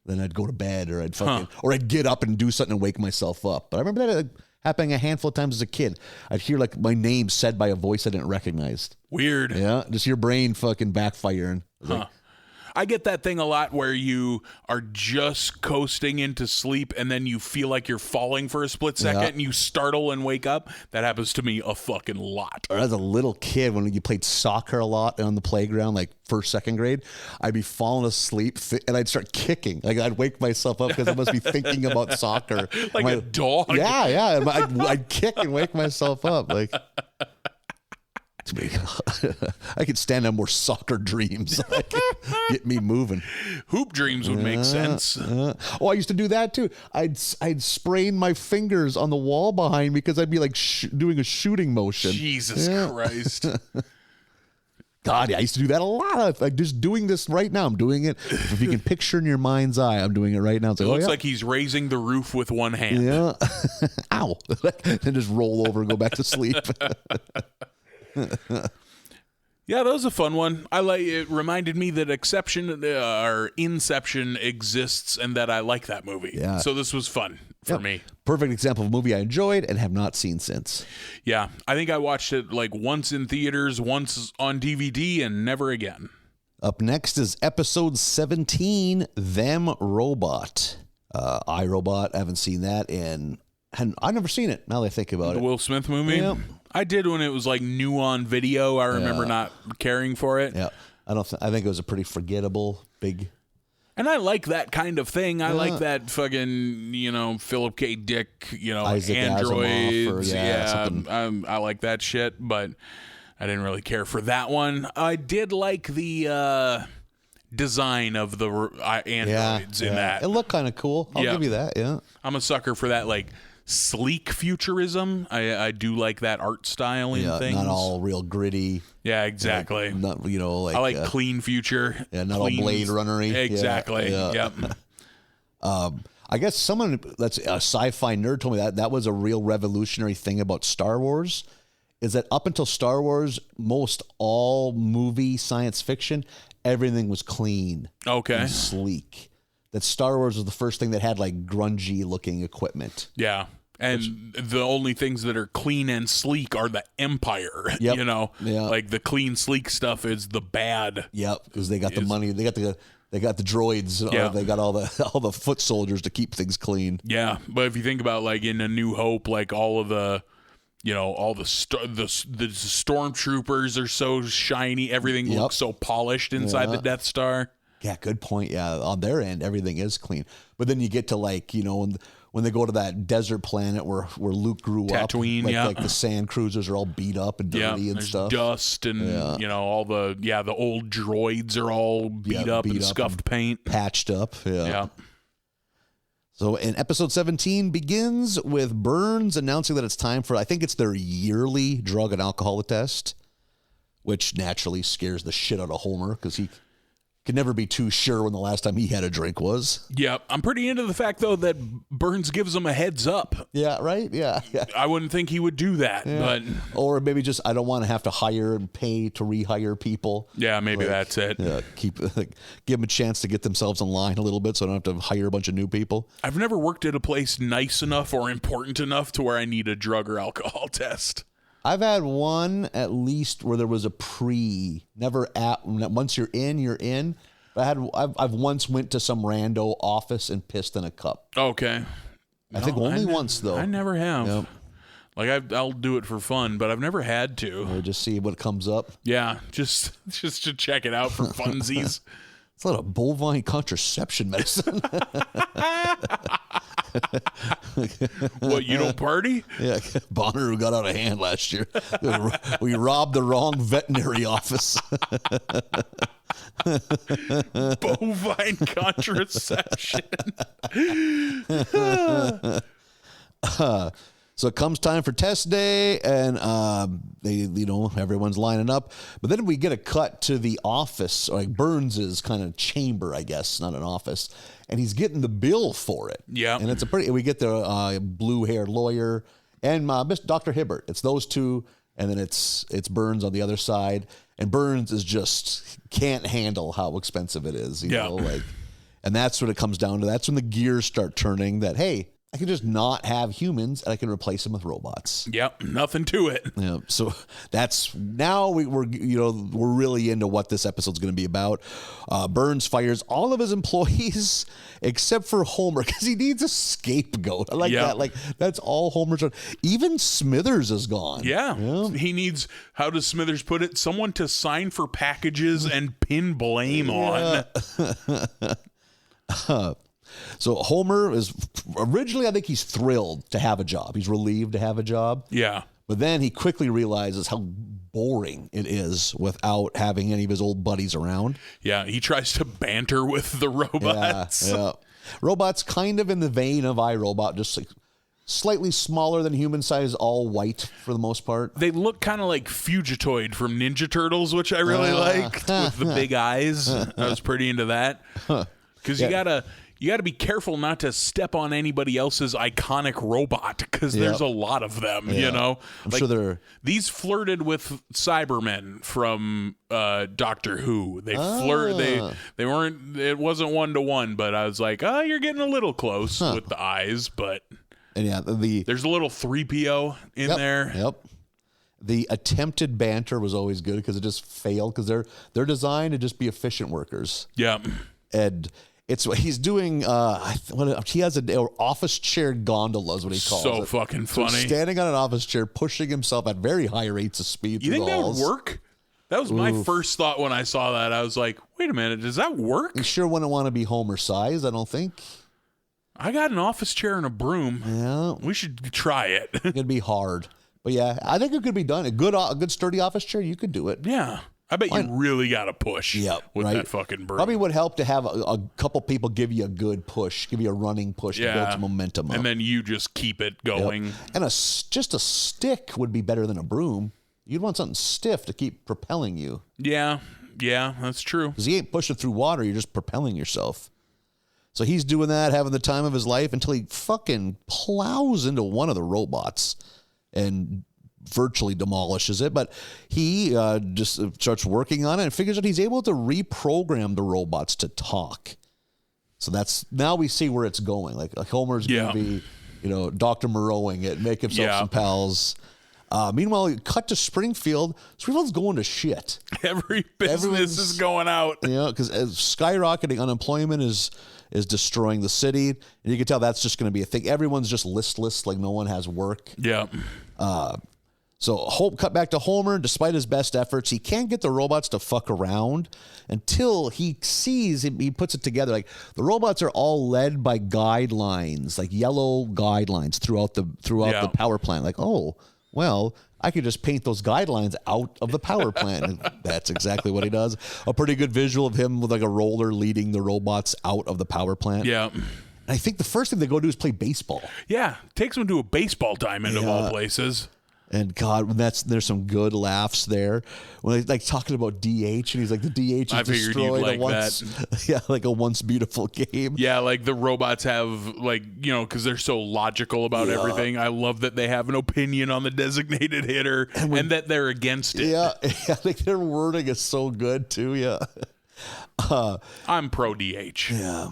then I'd go to bed or or I'd get up and do something and wake myself up. But I remember that happening a handful of times as a kid. I'd hear my name said by a voice I didn't recognize. Weird. Yeah. Just your brain fucking backfiring. I get that thing a lot where you are just coasting into sleep and then you feel like you're falling for a split second and you startle and wake up. That happens to me a fucking lot. Or as a little kid, when you played soccer a lot on the playground, first, second grade, I'd be falling asleep and I'd start kicking. I'd wake myself up because I must be thinking about soccer. A dog. Yeah. I'd kick and wake myself up. I could stand on more soccer dreams. Get me moving. Hoop dreams would make sense. I used to do that too. I'd sprain my fingers on the wall behind me because I'd be doing a shooting motion. Jesus Christ. God, I used to do that a lot. Just doing this right now. I'm doing it. If you can picture in your mind's eye, I'm doing it right now. It looks like he's raising the roof with one hand. Yeah. Ow. Then just roll over and go back to sleep. Yeah, that was a fun one. It reminded me that Inception exists and that I like that movie. Yeah. So this was fun for me. Perfect example of a movie I enjoyed and have not seen since. Yeah, I think I watched it once in theaters, once on DVD, and never again. Up next is episode 17, Them Robot. Irobot, I haven't seen that I've never seen it now that I think about it. The Will Smith movie? Yeah. I did when it was new on video. I remember not caring for it. Yeah. I think it was a pretty forgettable big. And I like that kind of thing. I like that fucking, Philip K. Dick, Isaac androids. Asimov I like that shit, but I didn't really care for that one. I did like the design of the androids in that. It looked kind of cool. I'll give you that. Yeah. I'm a sucker for that, sleek futurism. I do like that art style in things. Not all real gritty. Yeah, exactly. Not, like I like clean future. Yeah, not clean, all Blade Runner-y. Exactly. Yeah. Yep. I guess someone that's a sci-fi nerd told me that was a real revolutionary thing about Star Wars, is that up until Star Wars, most all movie science fiction, everything was clean. Okay. And sleek. That Star Wars was the first thing that had like grungy looking equipment. Yeah. And the only things that are clean and sleek are the Empire. Yep. You know, Yeah. like the clean, sleek stuff is the bad. Yep, because they got the money. They got the droids. Yeah. They got all the foot soldiers to keep things clean. Yeah, but if you think about like in A New Hope, like all of the, all the stormtroopers are so shiny. Everything looks so polished inside the Death Star. Yeah, good point. Yeah, on their end, everything is clean. But then you get to like, when they go to that desert planet where Luke grew Tatooine, up, like the sand cruisers are all beat up and dirty and there's stuff. Dust and all the old droids are all beat up and scuffed paint, patched up. Yeah. So in episode 17 begins with Burns announcing that it's time for, I think it's their yearly drug and alcohol test, which naturally scares the shit out of Homer because he can never be too sure when the last time he had a drink was. Yeah, I'm pretty into the fact, though, that Burns gives him a heads up. Yeah, right? Yeah. I wouldn't think he would do that, but... Or maybe just, I don't want to have to hire and pay to rehire people. Yeah, maybe that's it. Yeah, give them a chance to get themselves in line a little bit so I don't have to hire a bunch of new people. I've never worked at a place nice enough or important enough to where I need a drug or alcohol test. I've had one at least where there was a once you're in, you're in. I've once went to some rando office and pissed in a cup. Okay. I think only once though. I never have. Yep. Like I'll do it for fun, but I've never had to. Or just see what comes up. Yeah, just to check it out for funsies. It's a lot of bovine contraception medicine. What, you don't party? Yeah, Bonner who got out of hand last year. We robbed the wrong veterinary office. Bovine contraception. So it comes time for test day, and everyone's lining up. But then we get a cut to the office, like Burns's kind of chamber, I guess, not an office, and he's getting the bill for it. Yeah, and it's we get the blue-haired lawyer and Dr. Hibbert. It's those two, and then it's Burns on the other side, and Burns is just can't handle how expensive it is. You know, and that's what it comes down to. That's when the gears start turning. That hey, I can just not have humans, and I can replace them with robots. Yep, nothing to it. Yeah, so that's now we're really into what this episode's going to be about. Burns fires all of his employees except for Homer because he needs a scapegoat. I like that. Like that's all Homer's on. Even Smithers is gone. Yeah, he needs. How does Smithers put it? Someone to sign for packages and pin blame on. So Homer is originally, I think he's thrilled to have a job. He's relieved to have a job. Yeah. But then he quickly realizes how boring it is without having any of his old buddies around. Yeah, he tries to banter with the robots. Yeah. Robots kind of in the vein of iRobot, just like slightly smaller than human size, all white for the most part. They look kind of like Fugitoid from Ninja Turtles, which I really liked, with the big eyes. I was pretty into that. Because you gotta be careful not to step on anybody else's iconic robot because there's a lot of them, you know? I'm sure these flirted with Cybermen from Doctor Who. They they weren't, it wasn't 1-to-1, but I was like, oh, you're getting a little close with the eyes, but there's a little 3PO in there. Yep. The attempted banter was always good because it just failed because they're designed to just be efficient workers. Yeah. And it's what he's doing. He has an office chair gondola is what he calls it. So fucking funny. So standing on an office chair, pushing himself at very high rates of speed. You think that would work? That was my first thought when I saw that. I was like, wait a minute, does that work? You sure wouldn't want to be Homer size, I don't think. I got an office chair and a broom. Yeah. We should try it. It'd be hard. But yeah, I think it could be done. A good sturdy office chair, you could do it. Yeah. I bet you really got to push with right? that fucking broom. Probably would help to have a couple people give you a good push, give you a running push to build some momentum up. And then you just keep it going. Yep. And just a stick would be better than a broom. You'd want something stiff to keep propelling you. Yeah, that's true. Because you ain't pushing through water, you're just propelling yourself. So he's doing that, having the time of his life, until he fucking plows into one of the robots and virtually demolishes it. But he just starts working on it and figures out he's able to reprogram the robots to talk. So now we see where it's going. Like Homer's going to be, Dr. Moreauing it, make himself some pals. Meanwhile, cut to Springfield. Springfield's going to shit. Every business is going out. Because skyrocketing unemployment is destroying the city. And you can tell that's just going to be a thing. Everyone's just listless, like no one has work. Yeah. So cut back to Homer. Despite his best efforts, he can't get the robots to fuck around until he sees, he puts it together. Like the robots are all led by guidelines, like yellow guidelines throughout the power plant. Like, oh, well, I could just paint those guidelines out of the power plant. And that's exactly what he does. A pretty good visual of him with like a roller leading the robots out of the power plant. Yeah. And I think the first thing they go do is play baseball. Yeah. Takes them to a baseball diamond of all places. And God, there's some good laughs there when they like talking about DH, and he's like, the DH is destroyed like a once beautiful game. Yeah, like the robots have because they're so logical about everything. I love that they have an opinion on the designated hitter and that they're against it. Yeah, like their wording is so good too. Yeah, I'm pro DH. Yeah,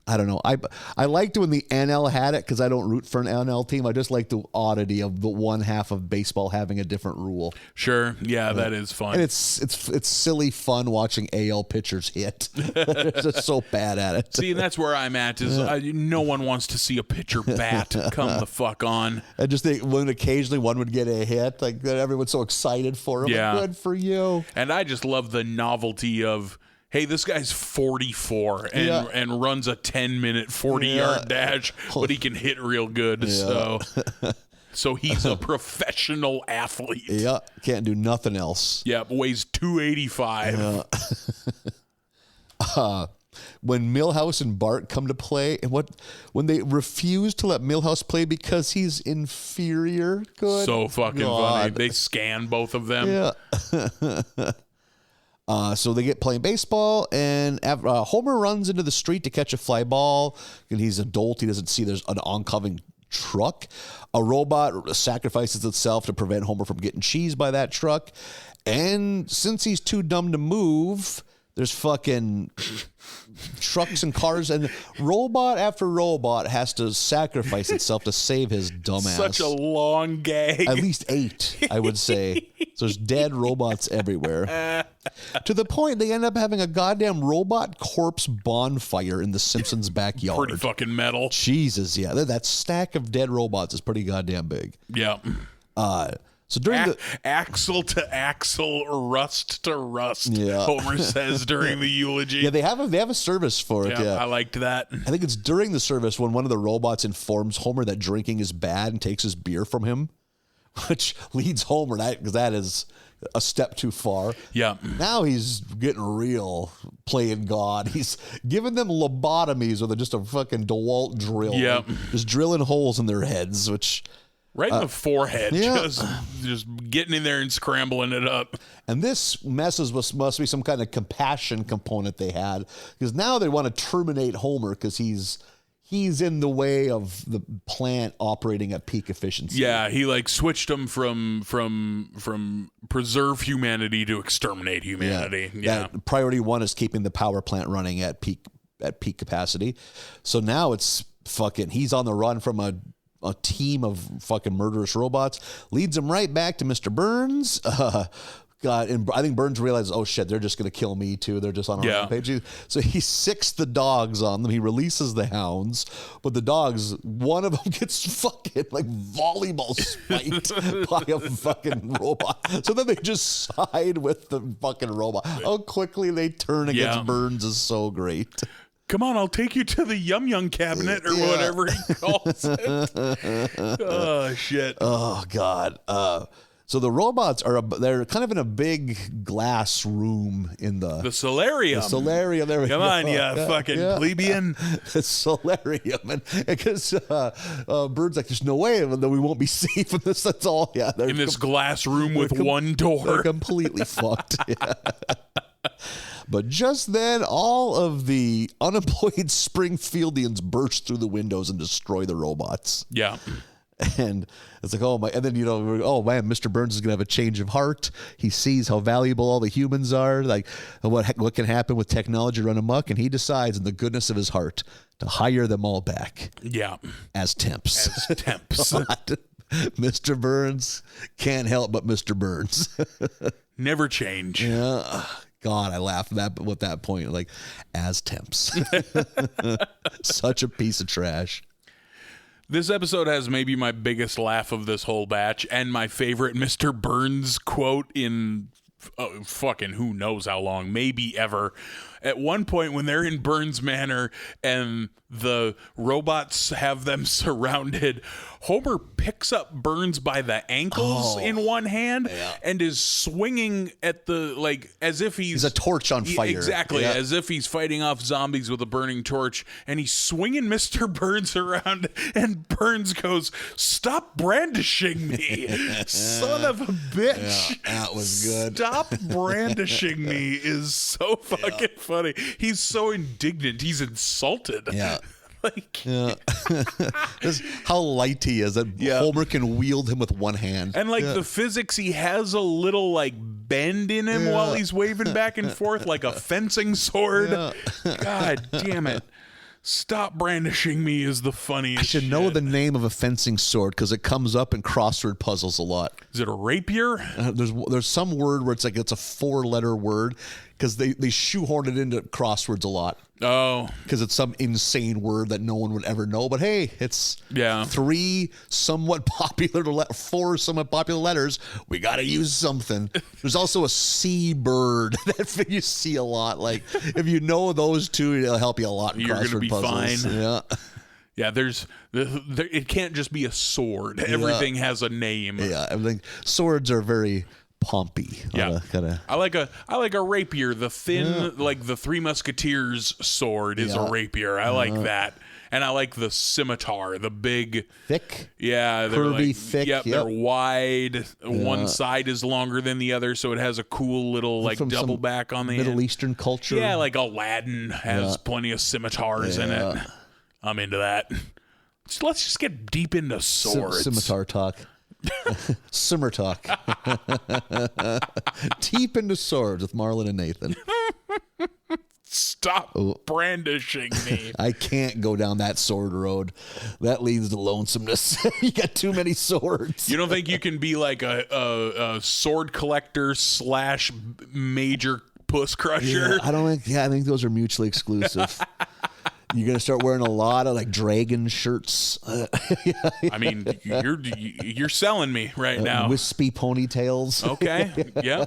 I don't know. I liked when the NL had it because I don't root for an NL team. I just like the oddity of the one half of baseball having a different rule. Sure. Yeah, that is fun. And it's silly fun watching AL pitchers hit. They're just so bad at it. See, that's where I'm at is no one wants to see a pitcher bat. Come the fuck on. I just think when occasionally one would get a hit, like everyone's so excited for him. Yeah. Like, good for you. And I just love the novelty of, hey, this guy's 44 and runs a 10-minute 40-yard dash, but he can hit real good. Yeah. So he's a professional athlete. Yeah, can't do nothing else. Yeah, weighs 285. When Milhouse and Bart come to play, and when they refuse to let Milhouse play because he's inferior. Good. So fucking funny. They scan both of them. Yeah. So they get playing baseball, and Homer runs into the street to catch a fly ball. And he's an adult. He doesn't see there's an oncoming truck. A robot sacrifices itself to prevent Homer from getting cheesed by that truck. And since he's too dumb to move, there's fucking trucks and cars, and robot after robot has to sacrifice itself to save his dumbass. Such a long gag. At least 8, I would say. So there's dead robots everywhere. To the point they end up having a goddamn robot corpse bonfire in the Simpsons' backyard. Pretty fucking metal. Jesus, yeah. That stack of dead robots is pretty goddamn big. Yeah. So during axle to axle, rust to rust, Homer says during the eulogy. Yeah, they have a service for it. Yeah, I liked that. I think it's during the service when one of the robots informs Homer that drinking is bad and takes his beer from him, which leads Homer, because that is a step too far. Yeah. Now he's getting real, playing God. He's giving them lobotomies with just a fucking DeWalt drill. Yeah. Just drilling holes in their heads, which... Right in the forehead, just getting in there and scrambling it up. And this must be some kind of compassion component they had, because now they want to terminate Homer because he's in the way of the plant operating at peak efficiency. Yeah, he switched them from preserve humanity to exterminate humanity. Yeah. Priority 1 is keeping the power plant running at peak capacity. So now it's fucking he's on the run from a team of fucking murderous robots, leads him right back to Mr. Burns. God, and I think Burns realizes, oh shit, they're just going to kill me too. They're just on a rampage. So he sicks the dogs on them. He releases the hounds, but the dogs, one of them gets fucking volleyball spiked by a fucking robot. So then they just side with the fucking robot. How quickly they turn against Burns is so great. Come on, I'll take you to the Yum Yum cabinet or whatever he calls it. Oh, shit. Oh, God. So the robots they're kind of in a big glass room in the solarium. The solarium. There we Come go. on, you fucking plebeian. The solarium. And because Bird's like, there's no way that we won't be safe in this. That's all. Yeah. In this glass room with one door. They're completely fucked. Yeah. But just then, all of the unemployed Springfieldians burst through the windows and destroy the robots. Yeah. And it's like, oh my, and then, oh man, Mr. Burns is going to have a change of heart. He sees how valuable all the humans are, like what can happen with technology run amok. And he decides in the goodness of his heart to hire them all back. Yeah. As temps. Mr. Burns can't help but Mr. Burns. Never change. Yeah. God, I laugh at that point. Like, as temps. Such a piece of trash. This episode has maybe my biggest laugh of this whole batch and my favorite Mr. Burns quote in fucking who knows how long, maybe ever. At one point when they're in Burns Manor and the robots have them surrounded, Homer picks up Burns by the ankles in one hand and is swinging at as if he's a torch on fire. Exactly, as if he's fighting off zombies with a burning torch, and he's swinging Mr. Burns around, and Burns goes, "Stop brandishing me, son of a bitch." Yeah, that was good. Stop brandishing me is so fucking funny. He's so indignant. He's insulted. Yeah. Yeah. How light he is that Homer can wield him with one hand. And the physics, he has a little bend in him while he's waving back and forth like a fencing sword. God damn it. Stop brandishing me is the funniest. I should know the name of a fencing sword because it comes up in crossword puzzles a lot. Is it a rapier? There's some word where it's a 4-letter word because they shoehorn it into crosswords a lot. Oh. Because it's some insane word that no one would ever know. But hey, it's 4 somewhat popular letters. We got to use something. There's also a seabird that you see a lot. Like, if you know those two, it'll help you a lot in You're crossword gonna be puzzles. fine. Yeah. Yeah, it can't just be a sword. Everything has a name. Yeah, everything. Swords are very pompy. Yeah, I like a rapier. The thin, like the Three Musketeers sword is a rapier. I like that, and I like the scimitar, the big, thick, curvy, thick. Yep, they're wide. One side is longer than the other, so it has a cool little double back on the Middle end. Eastern culture. Yeah, like Aladdin has plenty of scimitars in it. I'm into that. So let's just get deep into swords. Scimitar talk. Simmer talk. Deep into swords with Marlon and Nathan. Stop brandishing me. I can't go down that sword road. That leads to lonesomeness. You got too many swords. You don't think you can be like a sword collector / major puss crusher? I think those are mutually exclusive. You're going to start wearing a lot of dragon shirts. I mean, you're selling me right now. Wispy ponytails. Okay. Yeah.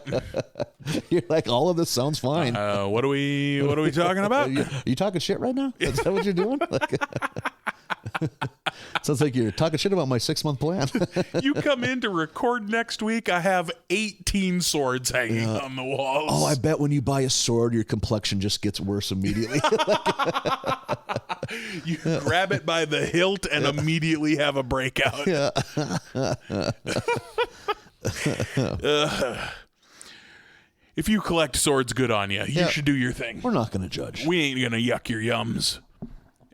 You're like, all of this sounds fine. What are we talking about? Are you talking shit right now? Is that what you're doing? Sounds like you're talking shit about my 6-month plan. You come in to record next week, I have 18 swords hanging on the walls. Oh, I bet when you buy a sword, your complexion just gets worse immediately. You grab it by the hilt and immediately have a breakout. Yeah. If you collect swords, good on you. You should do your thing. We're not going to judge. We ain't going to yuck your yums.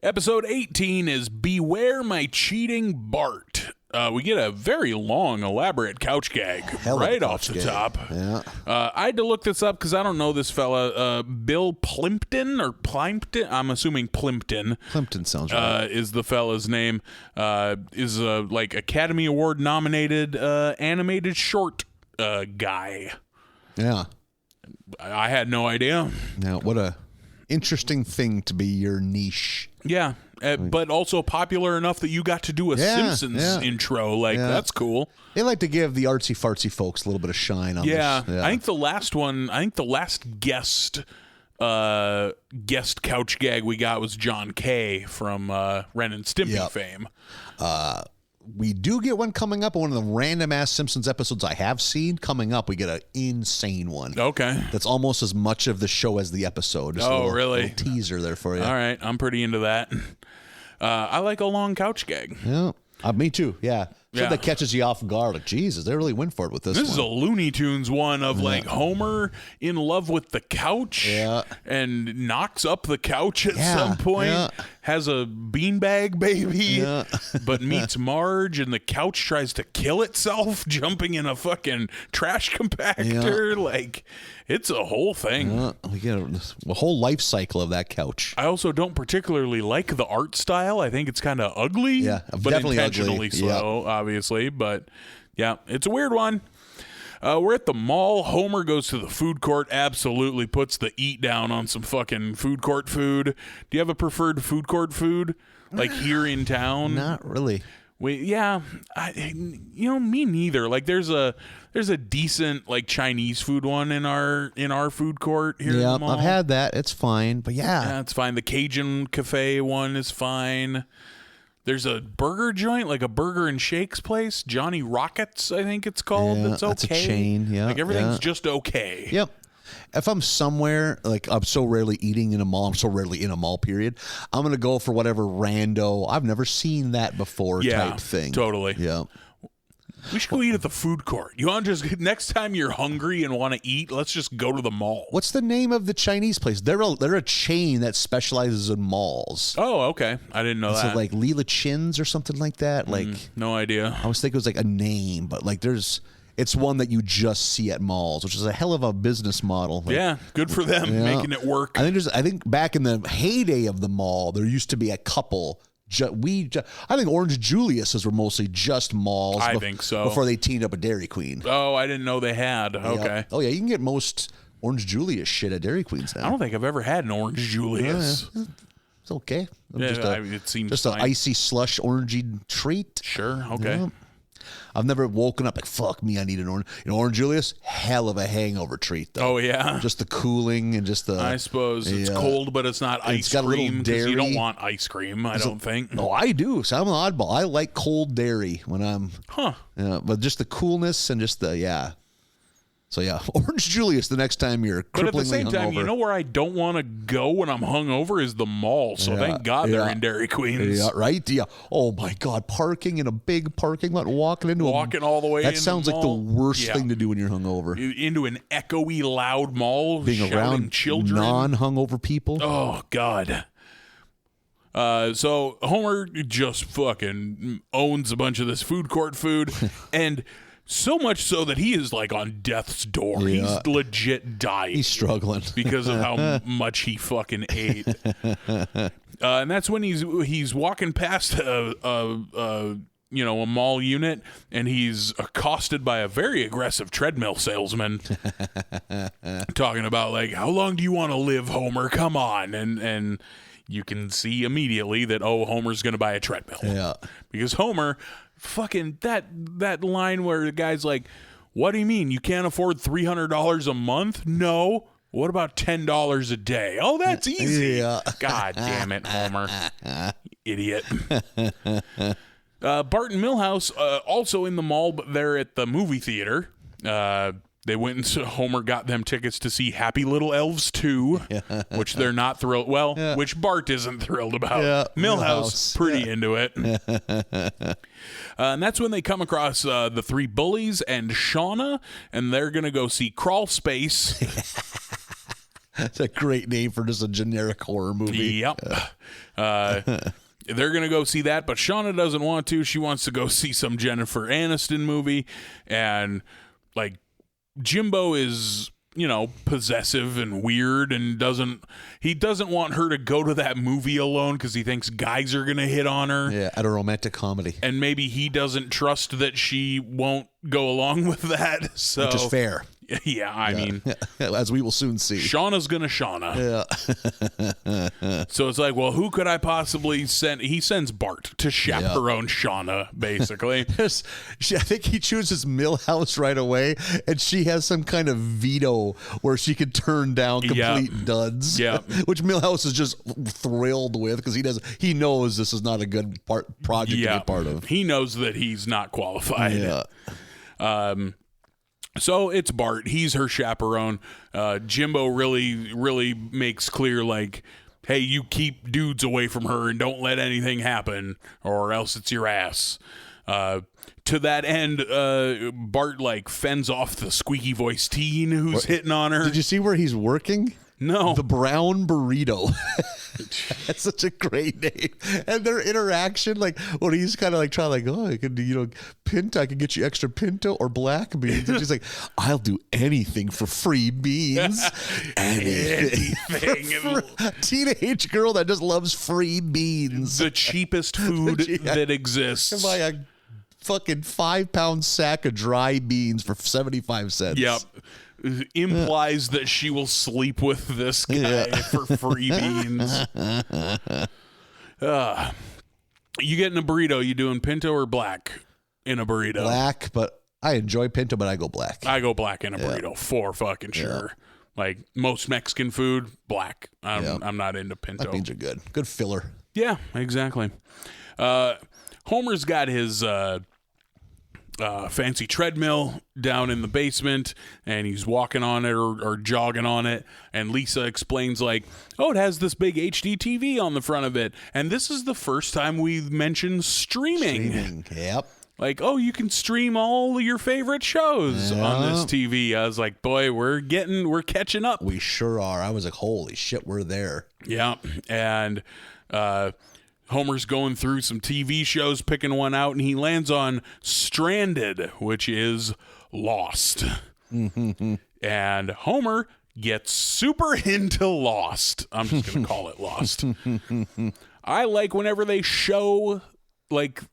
Episode 18 is Beware My Cheating Bart. We get a very long, elaborate couch gag right off the top. Yeah. I had to look this up because I don't know this fella. Bill Plimpton or Plimpton? I'm assuming Plimpton. Plimpton sounds right. Is the fella's name. Is Academy Award nominated animated short guy. Yeah. I had no idea. Now, what a interesting thing to be your niche. Yeah, but also popular enough that you got to do a Simpsons intro. That's cool. They like to give the artsy fartsy folks a little bit of shine on this. Yeah. I think the last guest couch gag we got was John Kay from Ren and Stimpy fame. we do get one coming up. One of the random ass Simpsons episodes I have seen coming up. We get an insane one. Okay. That's almost as much of the show as the episode. Just really? Little teaser there for you. All right. I'm pretty into that. I like a long couch gag. Yeah. Me too. Yeah. Yeah. That catches you off guard. Like, Jesus, they really went for it with this one. This is a Looney Tunes one of like Homer in love with the couch and knocks up the couch at some point, has a beanbag baby, but meets Marge and the couch tries to kill itself jumping in a fucking trash compactor. Like, it's a whole thing. We get a whole life cycle of that couch. I also don't particularly like the art style. I think it's kind of ugly, but definitely intentionally ugly. so, obviously. But yeah, it's a weird one. We're at the mall. Homer goes to the food court, absolutely puts the eat down on some fucking food court food. Do you have a preferred food court food? Like here in town? Not really. Me neither. Like there's a decent like Chinese food one in our food court here. Yeah, in the mall. I've had that. It's fine, but yeah, it's fine. The Cajun Cafe one is fine. There's a burger joint, like a burger and shakes place, Johnny Rockets, I think it's called. Yeah, that's okay. That's a chain. Yeah, like everything's just okay. Yep. If I'm somewhere, like I'm so rarely eating in a mall, I'm so rarely in a mall, period, I'm going to go for whatever rando, I've never seen that before type thing. Totally. Yeah. We should go eat at the food court. You want to just, next time you're hungry and want to eat, let's just go to the mall. What's the name of the Chinese place? They're a chain that specializes in malls. Oh, okay. I didn't know that. So like Leela Chin's or something like that. Like no idea. I was thinking it was like a name, but like it's one that you just see at malls, which is a hell of a business model. Like, yeah, good for them making it work. I think back in the heyday of the mall, there used to be a couple. I think Orange Julius's were mostly just malls. I think so. Before they teamed up with Dairy Queen. Oh, I didn't know they had. Okay. Yeah. Oh yeah, you can get most Orange Julius shit at Dairy Queens now. I don't think I've ever had an Orange Julius. Yeah. It's okay. It seems just fine. an icy slush orangey treat. Sure. Okay. Yeah. I've never woken up like, fuck me, I need an orange. Orange Julius, hell of a hangover treat, though. Oh, yeah? Just the cooling and just the... I suppose. It's cold, but it's not ice got cream. Because you don't want ice cream, I don't think. No, I do. So I'm an oddball. I like cold dairy when I'm... Huh. But just the coolness and just the... So, Orange Julius the next time you're cripplingly hungover. But at the same time, you know where I don't want to go when I'm hungover is the mall. So thank God they're in Dairy Queens. Yeah, right? Yeah. Oh, my God. Parking in a big parking lot, walking all the way that in sounds the like the mall. worst thing to do when you're hungover. Into an echoey, loud mall, being around children. Non-hungover people. Oh, God. So Homer just fucking owns a bunch of this food court food and... So much so that he is like on death's door. Yeah. He's legit dying. He's struggling because of how much he fucking ate. And that's when he's walking past a mall unit, and he's accosted by a very aggressive treadmill salesman, talking about like, how long do you want to live, Homer? Come on, and you can see immediately that Homer's going to buy a treadmill. Yeah, because Homer. Fucking that line where the guy's like, what do you mean you can't afford $300 a month? No. What about $10 a day? Oh, that's easy. Yeah. God damn it, Homer. Idiot. Bart and Milhouse also in the mall, but they're at the movie theater. They went and Homer got them tickets to see Happy Little Elves 2, which they're not thrilled. Well, which Bart isn't thrilled about. Yeah, Milhouse pretty into it. And that's when they come across the three bullies and Shauna, and they're going to go see Crawl Space. That's a great name for just a generic horror movie. Yep. They're going to go see that, but Shauna doesn't want to. She wants to go see some Jennifer Aniston movie, and like Jimbo is, possessive and weird and doesn't want her to go to that movie alone because he thinks guys are going to hit on her. Yeah, at a romantic comedy. And maybe he doesn't trust that she won't go along with that. So, which is fair. Yeah, I mean, as we will soon see. Shauna's gonna Shauna. Yeah. So it's like, well, who could I possibly send? He sends Bart to chaperone Shauna, basically. I think he chooses Milhouse right away, and she has some kind of veto where she could turn down complete duds. Yeah. Which Milhouse is just thrilled with because he knows this is not a good project to be part of. He knows that he's not qualified. Yeah. So it's Bart. He's her chaperone. Jimbo really makes clear, like, hey, you keep dudes away from her and don't let anything happen or else it's your ass. To that end, Bart, like, fends off the squeaky voiced teen who's hitting on her. Did you see where he's working? No. The Brown Burrito. That's such a great name. And their interaction, like when he's kind of like trying, like, oh, I could, pinto, I could get you extra pinto or black beans. And she's like, I'll do anything for free beans. Anything. Teenage girl that just loves free beans. The cheapest food that exists. Buy a fucking 5-pound sack of dry beans for 75 cents. Yep. Implies that she will sleep with this guy for free beans. You getting a burrito, you doing pinto or black in a burrito? Black, but I enjoy pinto, but I go black. I go black in a burrito for fucking sure. Like most Mexican food, black. I'm not into pinto. Black beans are good. Good filler. Yeah, exactly. Homer's got his fancy treadmill down in the basement, and he's walking on it or jogging on it, and Lisa explains, like, oh, it has this big HD TV on the front of it, and this is the first time we've mentioned streaming. Yep. Like, oh, you can stream all your favorite shows on this TV. I was like, boy, we're catching up. We sure are. I was like, holy shit, we're there. Yeah, and Homer's going through some TV shows, picking one out, and he lands on Stranded, which is Lost. And Homer gets super into Lost. I'm just going to call it Lost. I like whenever they show Lost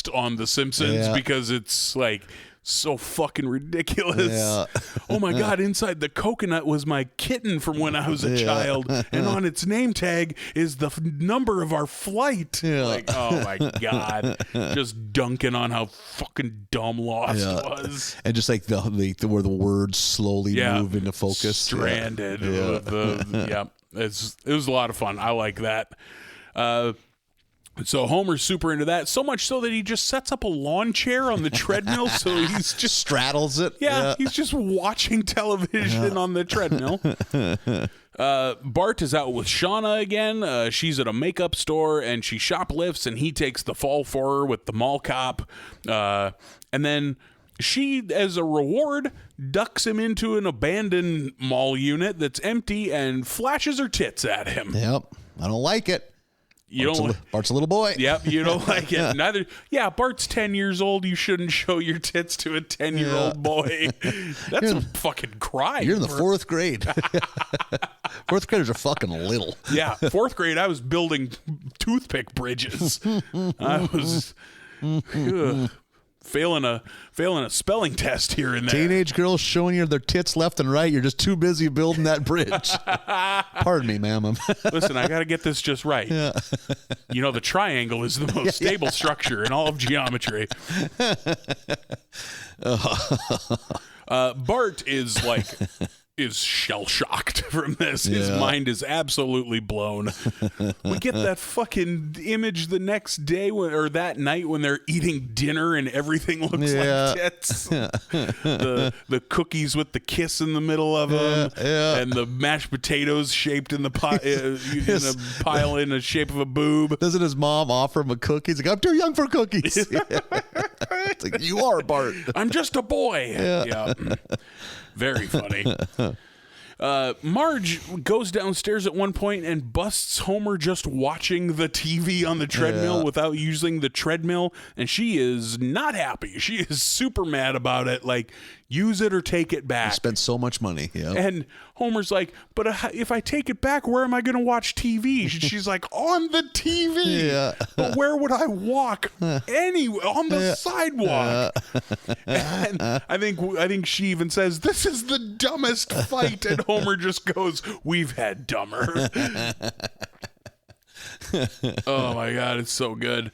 on The Simpsons because it's like so fucking ridiculous. Yeah. Oh my God, inside the coconut was my kitten from when I was a child, and on its name tag is the number of our flight. Like, oh my God, just dunking on how fucking dumb Lost was. And just like the where the words slowly move into focus. Stranded. It was a lot of fun. I like that. So Homer's super into that, so much so that he just sets up a lawn chair on the treadmill, so he's just straddles it. Yeah, he's just watching television on the treadmill. Bart is out with Shauna again. She's at a makeup store, and she shoplifts, and he takes the fall for her with the mall cop. And then she, as a reward, ducks him into an abandoned mall unit that's empty and flashes her tits at him. Yep, I don't like it. Bart's a little boy. Yep, you don't like it. Neither. Yeah, Bart's 10 years old. You shouldn't show your tits to a 10-year-old boy. That's a fucking crime. You're in the 4th grade. 4th graders are fucking little. Yeah, 4th grade, I was building toothpick bridges. I was failing a spelling test here and there. Teenage girls showing you their tits left and right. You're just too busy building that bridge. Pardon me, ma'am. Listen, I got to get this just right. Yeah. You know, the triangle is the most stable structure in all of geometry. Bart is shell-shocked from this. His mind is absolutely blown. We get that fucking image the next day or that night when they're eating dinner and everything looks like tits. The cookies with the kiss in the middle of them, and the mashed potatoes shaped in the in a pile in the shape of a boob. Doesn't his mom offer him a cookie? He's like, I'm too young for cookies. It's like, you are, Bart. I'm just a boy. Yeah. Very funny. Marge goes downstairs at one point and busts Homer just watching the TV on the treadmill without using the treadmill, and she is not happy. She is super mad about it. Like, use it or take it back. You spent so much money. Yeah. And Homer's like, but if I take it back, where am I going to watch TV? She's like, on the TV. Yeah. But where would I walk? Anywhere on the sidewalk. And I think she even says, this is the dumbest fight. And Homer just goes, we've had dumber. Oh my God, it's so good.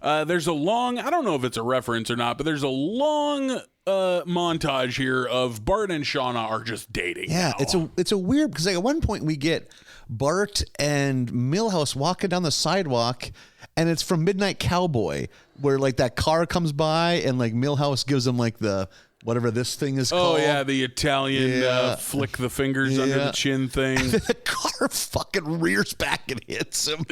There's a long, I don't know if it's a reference or not, but there's a long montage here of Bart and Shauna are just dating. Yeah, now. it's a weird, because like at one point we get Bart and Milhouse walking down the sidewalk, and it's from Midnight Cowboy, where like that car comes by and like Milhouse gives them like the whatever this thing is called. Oh yeah, the Italian flick the fingers under the chin thing. The car fucking rears back and hits him.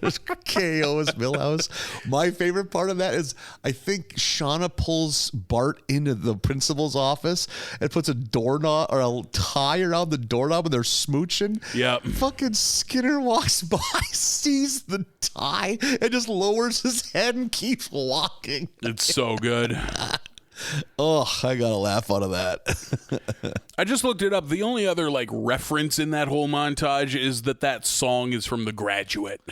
Just KOs Milhouse. My favorite part of that is I think Shauna pulls Bart into the principal's office and puts a doorknob or a tie around the doorknob and they're smooching. Yep. Fucking Skinner walks by, sees the tie, and just lowers his head and keeps walking. It's so good. Oh, I got a laugh out of that. I just looked it up. The only other like reference in that whole montage is that song is from The Graduate.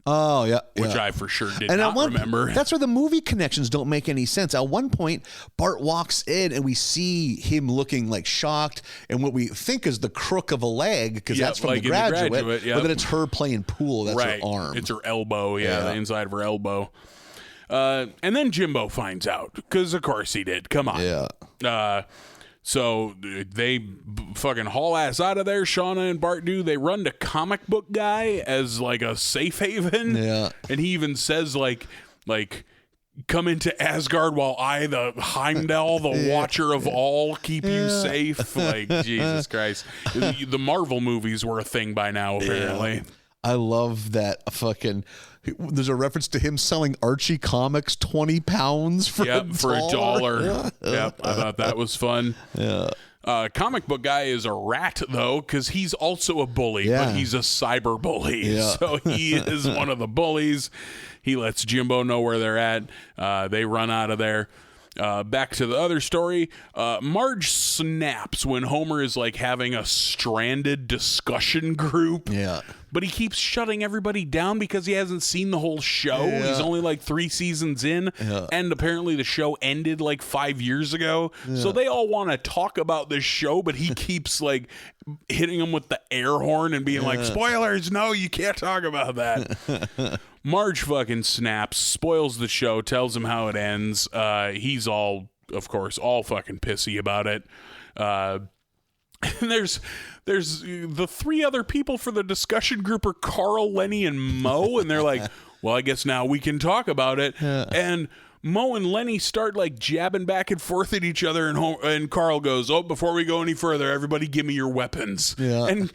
Oh, yeah. Which I for sure did and not remember. That's where the movie connections don't make any sense. At one point, Bart walks in and we see him looking like shocked and what we think is the crook of a leg, because that's from like The Graduate. Yep. But then it's her playing pool. That's her arm. It's her elbow. Yeah, the inside of her elbow. And then Jimbo finds out, because of course he did. Come on. Yeah. So they fucking haul ass out of there. Shauna and Bart do. They run to Comic Book Guy as like a safe haven. Yeah. And he even says like come into Asgard while I, the Heimdall, the watcher of all, keep you safe. Like, Jesus Christ. The Marvel movies were a thing by now, apparently. Yeah. I love that fucking... There's a reference to him selling Archie comics 20 pounds for a $1. Yep, I thought that was fun. Yeah. Comic Book Guy is a rat, though, because he's also a bully, but he's a cyber bully. Yeah. So he is one of the bullies. He lets Jimbo know where they're at. They run out of there. Back to the other story. Marge snaps when Homer is like having a stranded discussion group. Yeah. But he keeps shutting everybody down because he hasn't seen the whole show. Yeah. He's only like 3 seasons in. Yeah. And apparently the show ended like 5 years ago. Yeah. So they all want to talk about this show, but he keeps like hitting them with the air horn and being like, spoilers, no, you can't talk about that. Marge fucking snaps, spoils the show, tells him how it ends. He's all, of course, all fucking pissy about it. And there's the 3 other people for the discussion group are Carl, Lenny, and Mo, and they're like, well, I guess now we can talk about it. And Mo and Lenny start like jabbing back and forth at each other, and Carl goes, oh, before we go any further, everybody give me your weapons. Yeah. And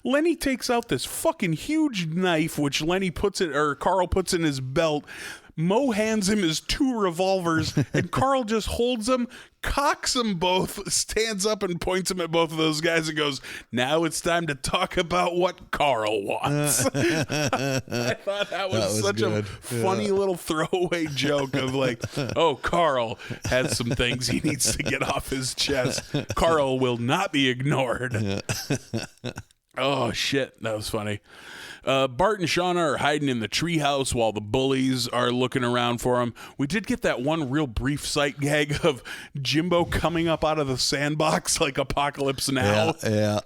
Lenny takes out this fucking huge knife, which Carl puts in his belt. Mo hands him his 2 revolvers, and Carl just holds them, cocks them both, stands up and points them at both of those guys and goes, now it's time to talk about what Carl wants. I thought that was such good. A funny little throwaway joke of like, oh, Carl has some things he needs to get off his chest. Carl will not be ignored. Oh, shit. That was funny. Bart and Shauna are hiding in the treehouse while the bullies are looking around for them. We did get that one real brief sight gag of Jimbo coming up out of the sandbox like Apocalypse Now. Yeah.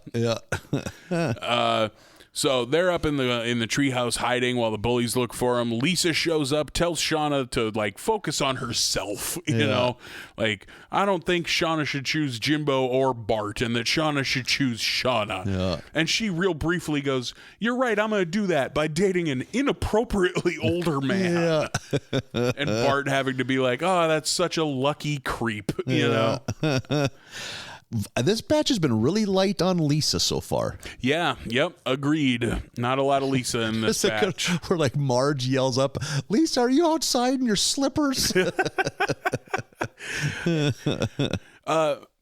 So they're up in the treehouse hiding while the bullies look for him. Lisa shows up, tells Shauna to like focus on herself. You know, like I don't think Shauna should choose Jimbo or Bart, and that Shauna should choose Shauna. Yeah. And she real briefly goes, "You're right. I'm gonna do that by dating an inappropriately older man." Yeah. And Bart having to be like, "Oh, that's such a lucky creep," you know. This batch has been really light on Lisa so far. Yeah, yep, agreed. Not a lot of Lisa in this batch. Where like Marge yells up, "Lisa, are you outside in your slippers?"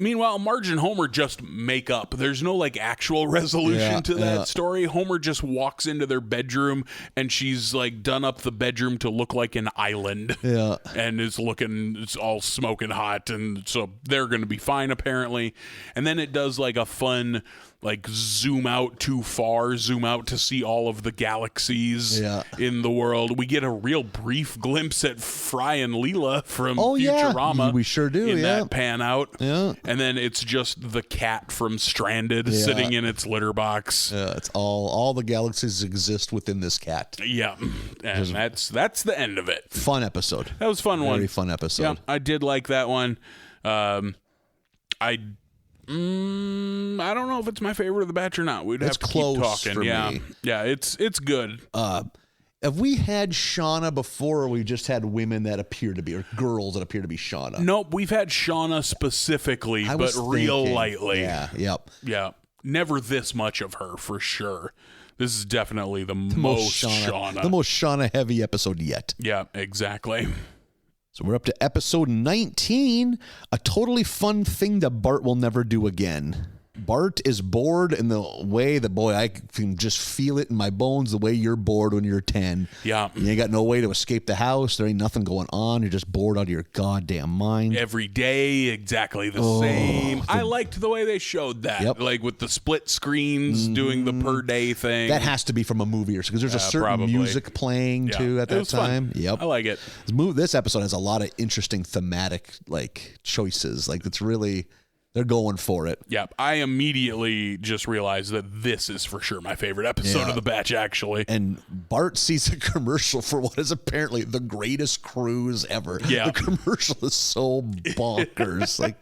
Meanwhile, Marge and Homer just make up. There's no like actual resolution to that story. Homer just walks into their bedroom and she's like done up the bedroom to look like an island. Yeah. And it's all smoking hot. And so they're going to be fine apparently. And then it does like a fun like zoom out too far, zoom out to see all of the galaxies in the world. We get a real brief glimpse at Fry and Leela from Futurama. Yeah. We sure do, in that pan out. Yeah. And then it's just the cat from Stranded sitting in its litter box. Yeah, it's all the galaxies exist within this cat. Yeah. And that's the end of it. Fun episode. That was a fun one. Very fun episode. Yeah, I did like that one. I don't know if it's my favorite of the batch or not. We'd have to keep talking. For me. Yeah, it's good. Have we had Shauna before, or we just had women that appear to be, or girls that appear to be Shauna? Nope, we've had Shauna specifically, but real lightly. Yeah, yep. Yeah, never this much of her for sure. This is definitely the most Shauna. The most Shauna-heavy episode yet. Yeah, exactly. So we're up to episode 19, a totally fun thing that Bart will never do again. Bart is bored in the way that, boy, I can just feel it in my bones, the way you're bored when you're 10. Yeah. You ain't got no way to escape the house. There ain't nothing going on. You're just bored out of your goddamn mind. Every day, exactly the same. I liked the way they showed that. Like with the split screens doing the per day thing. That has to be from a movie or something, because there's a certain music playing too at that time. Fun. Yep. I like it. This episode has a lot of interesting thematic like choices. Like it's really... They're going for it. Yep. I immediately just realized that this is for sure my favorite episode of the batch, actually. And Bart sees a commercial for what is apparently the greatest cruise ever. Yeah. The commercial is so bonkers.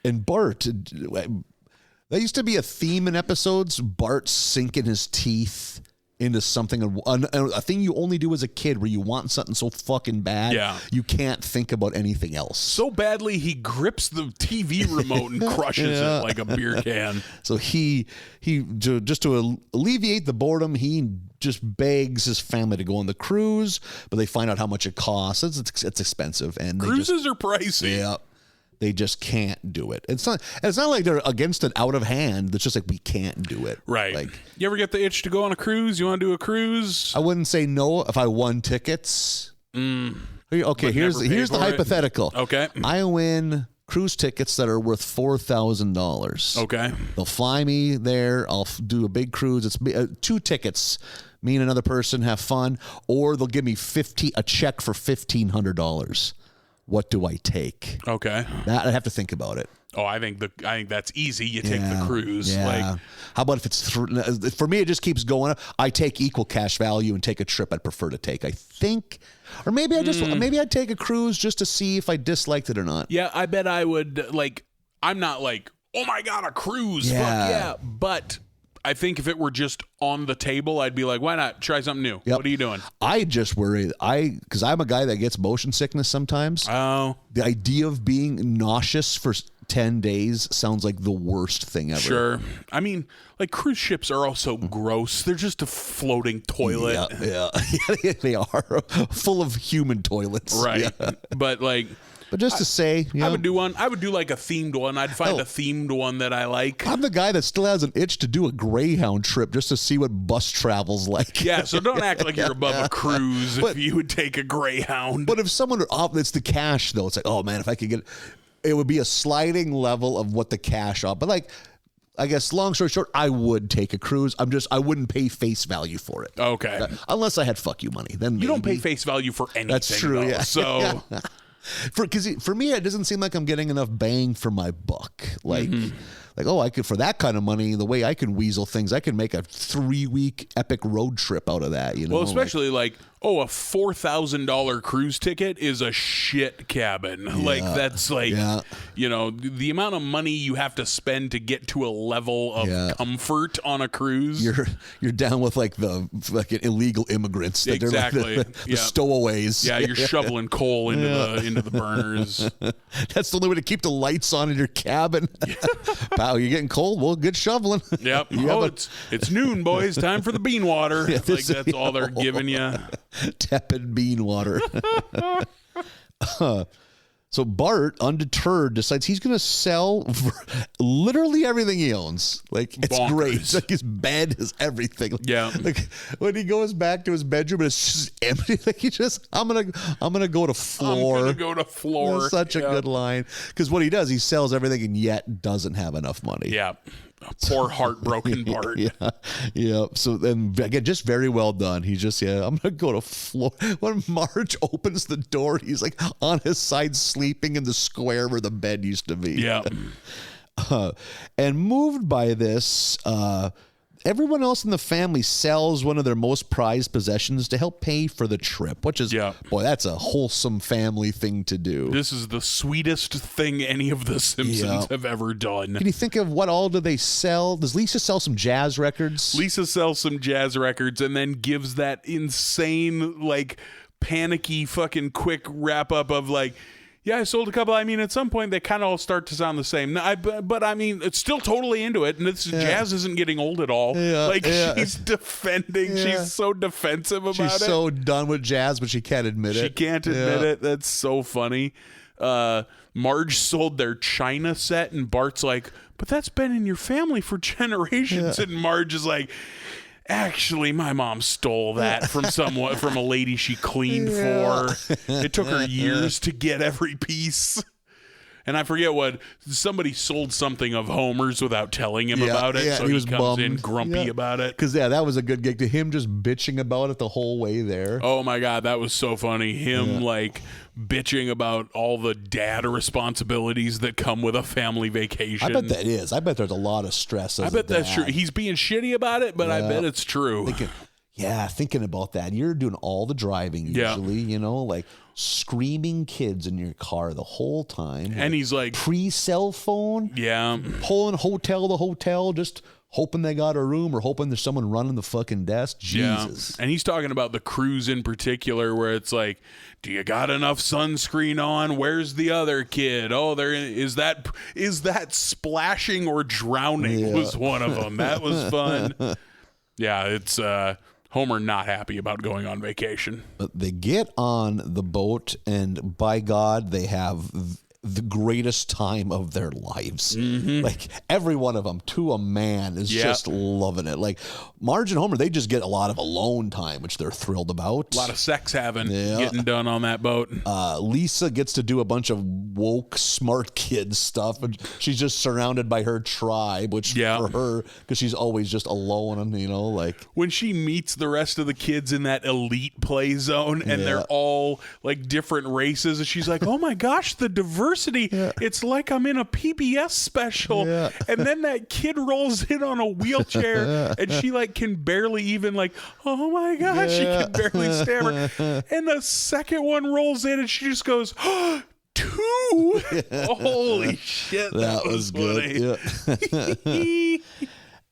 And Bart, that used to be a theme in episodes. Bart sinking his teeth into something, a thing you only do as a kid, where you want something so fucking bad, you can't think about anything else. So badly, he grips the TV remote and crushes it like a beer can. So he just to alleviate the boredom, he just begs his family to go on the cruise, but they find out how much it costs. It's expensive, and cruises are pricey. Yeah. They just can't do it. It's not like they're against it out of hand. It's just like we can't do it. Right. Like, you ever get the itch to go on a cruise? You want to do a cruise? I wouldn't say no if I won tickets. Okay, here's the hypothetical. Okay. I win cruise tickets that are worth $4,000. Okay. They'll fly me there. I'll do a big cruise. It's 2 tickets. Me and another person have fun, or they'll give me a check for $1,500. What do I take? Okay. That I have to think about it. Oh, I think that's easy. You take the cruise. Yeah. Like, how about if it's for me? It just keeps going up. I take equal cash value and take a trip I'd prefer to take. I think, or maybe maybe I'd take a cruise just to see if I disliked it or not. Yeah, I bet I would. Like, I'm not like, oh my god, a cruise. Yeah. Fuck yeah. But I think if it were just on the table, I'd be like, why not try something new? Yep. What are you doing? I just worry, because I'm a guy that gets motion sickness sometimes. Oh. The idea of being nauseous for 10 days sounds like the worst thing ever. Sure. I mean, like, cruise ships are also gross. They're just a floating toilet. Yeah. They are full of human toilets. Right. Yeah. But like... But just to say, I would do one. I would do like a themed one. I'd find a themed one that I like. I'm the guy that still has an itch to do a Greyhound trip just to see what bus travel's like. Yeah, so don't act like you're above a cruise if you would take a Greyhound. But if someone, it's the cash though. It's like, oh man, if I could get, it would be a sliding level of what the cash off. But like, I guess long story short, I would take a cruise. I wouldn't pay face value for it. Okay. Unless I had fuck you money. Then you don't pay face value for anything. That's true. Though, yeah. So. Because for me, it doesn't seem like I'm getting enough bang for my buck. Like, I could, for that kind of money, the way I can weasel things, I can make a 3-week epic road trip out of that. You know, well, especially like a $4,000 cruise ticket is a shit cabin. Yeah, like that's like, the amount of money you have to spend to get to a level of comfort on a cruise. You're down with like illegal immigrants. Exactly. The stowaways. Yeah, you're shoveling coal into the burners. That's the only way to keep the lights on in your cabin. Pal, you're getting cold? Well, good shoveling. Yep. It's noon, boys. Time for the bean water. That's all they're giving you. Tepid bean water. So Bart, undeterred, decides he's going to sell literally everything he owns. Like, it's Bonkers. great. It's like his bed, his everything. Like when he goes back to his bedroom and it's just empty, like I'm gonna go to floor. I'm gonna go to floor. That's such a good line. Because what he does, he sells everything and yet doesn't have enough money. Yeah. Poor heartbroken Bart. Yeah. So then again, just very well done. He's just, I'm gonna go to floor. When Marge opens the door, he's like on his side sleeping in the square where the bed used to be. Yeah. And moved by this, everyone else in the family sells one of their most prized possessions to help pay for the trip, which is, boy, that's a wholesome family thing to do. This is the sweetest thing any of the Simpsons have ever done. Can you think of what all do they sell? Does Lisa sell some jazz records? Lisa sells some jazz records and then gives that insane, like, panicky fucking quick wrap up of like, yeah, I sold a couple. I mean, at some point, they kind of all start to sound the same. But I mean, it's still totally into it. And this jazz isn't getting old at all. She's defending. She's so defensive about it. She's so done with jazz, but she can't admit it. She can't admit it. That's so funny. Marge sold their China set, and Bart's like, but that's been in your family for generations. And Marge is like, actually, my mom stole that from from a lady she cleaned for. It took her years to get every piece. And I forget what, somebody sold something of Homer's without telling him about it. So he comes bummed. in grumpy about it. Because, that was a good gig to him just bitching about it the whole way there. Oh, my God. That was so funny. Him, like, bitching about all the dad responsibilities that come with a family vacation. I bet that is. I bet there's a lot of stress. I bet that's true. He's being shitty about it, but I bet it's true. Thinking about that. You're doing all the driving usually, like screaming kids in your car the whole time. And he's like, pre-cell phone. Yeah. Pulling hotel to hotel, just hoping they got a room or hoping there's someone running the fucking desk. Jesus. Yeah. And he's talking about the cruise in particular where it's like, do you got enough sunscreen on? Where's the other kid? Oh, there is that splashing or drowning was one of them. That was fun. Yeah, it's Homer not happy about going on vacation. But they get on the boat, and by God, they have the greatest time of their lives. Like, every one of them, to a man, is just loving it. Like, Marge and Homer, they just get a lot of alone time, which they're thrilled about. A lot of sex having, getting done on that boat. Lisa gets to do a bunch of woke, smart kid stuff, and she's just surrounded by her tribe, which for her, because she's always just alone, and like... When she meets the rest of the kids in that elite play zone, and they're all, like, different races, and she's like, oh my gosh, the diversity. It's like I'm in a PBS special. And then that kid rolls in on a wheelchair and she like can barely even like, oh my gosh, she can barely stammer. And the second one rolls in and she just goes, oh, 2. Holy shit. That was good.